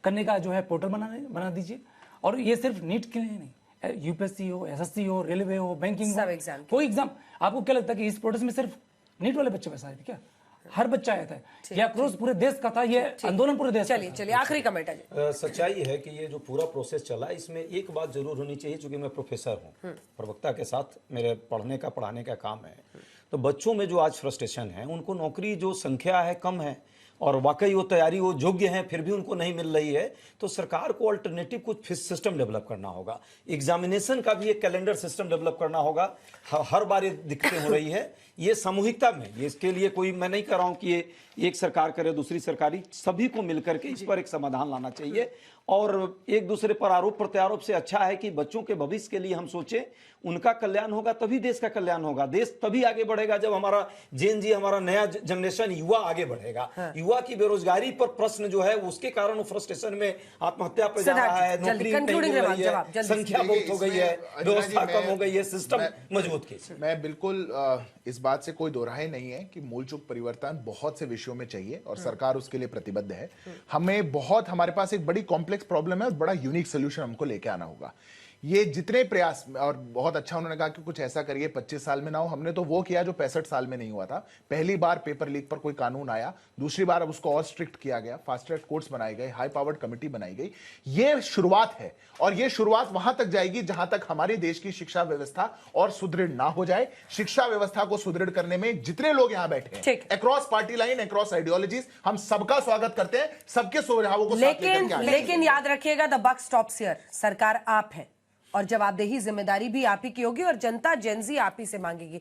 Speaker 4: करने का जो है पोर्टल बना दीजिए। और ये सिर्फ नीट के लिए नहीं, यूपीएससी हो, एसएससी हो, रेलवे हो, बैंकिंग
Speaker 1: सब
Speaker 4: हो,
Speaker 1: एग्जाम
Speaker 4: कोई एग्जाम। आपको क्या लगता है कि इस प्रोटेस्ट में सिर्फ नीट वाले बच्चे पैसा आए थे क्या? हर बच्चा आया था, ये आक्रोश पूरे देश का था, ये आंदोलन पूरे देश का था।
Speaker 1: चलिए आखिरी कमेंट है।
Speaker 3: सच्चाई है कि ये जो पूरा प्रोसेस चला इसमें एक बात जरूर होनी चाहिए, चूंकि मैं प्रोफेसर हूँ, प्रवक्ता के साथ मेरे पढ़ाने का काम है, तो बच्चों में जो आज फ्रस्ट्रेशन है, उनको नौकरी जो संख्या है कम है,
Speaker 9: और वाकई वो तैयारी वो योग्य हैं फिर भी उनको नहीं मिल रही है, तो सरकार को अल्टरनेटिव कुछ सिस्टम डेवलप करना होगा। एग्जामिनेशन का भी एक कैलेंडर सिस्टम डेवलप करना होगा। हर बार ये दिक्कतें हो रही है, ये सामूहिकता में, ये इसके लिए कोई मैं नहीं कह रहा हूं कि ये एक सरकार करे दूसरी सरकारी, सभी को मिलकर के इस पर एक समाधान लाना चाहिए। और एक दूसरे पर आरोप प्रत्यारोप से अच्छा है कि बच्चों के भविष्य के लिए हम सोचें, उनका कल्याण होगा तभी देश का कल्याण होगा। देश तभी आगे बढ़ेगा जब हमारा जेन जी, हमारा नया जनरेशन युवा आगे बढ़ेगा। युवा की बेरोजगारी पर प्रश्न जो है उसके कारण वो फ्रस्ट्रेशन में आत्महत्या पे जा रहा है, नौकरी नहीं मिल रही है, संख्या बहुत हो गई है, व्यवस्था कम हो गई है, सिस्टम मजबूत कीजिए।
Speaker 2: मैं बिल्कुल इस बात से कोई दो राय नहीं है कि मूलचूक परिवर्तन बहुत से विषयों में चाहिए और सरकार उसके लिए प्रतिबद्ध है। हमें बहुत, हमारे पास एक बड़ी कॉम्प्लेक्स प्रॉब्लम है, बड़ा यूनिक सोल्यूशन हमको लेके आना होगा। ये जितने प्रयास, और बहुत अच्छा उन्होंने कहा कि कुछ ऐसा करिए 25 साल में ना हो, हमने तो वो किया जो 65 साल में नहीं हुआ था। पहली बार पेपर लीक पर कोई कानून आया, दूसरी बार अब उसको और स्ट्रिक्ट किया गया, फास्ट ट्रैक कोर्ट्स बनाए गए, हाई पावर्ड कमेटी बनाई गई। ये शुरुआत है और ये शुरुआत वहां तक जाएगी जहां तक हमारे देश की शिक्षा व्यवस्था और सुदृढ़ ना हो जाए। शिक्षा व्यवस्था को सुदृढ़ करने में जितने लोग यहां बैठे हैं, across party line, across ideologies, हम सबका स्वागत करते हैं, सबके सुझावों को साथ लेकर के आए।
Speaker 1: लेकिन याद रखिएगा, द बक स्टॉप्स हियर। सरकार आप है और जवाबदेही जिम्मेदारी भी आप ही की होगी और जनता जेन ज़ी आप ही से मांगेगी।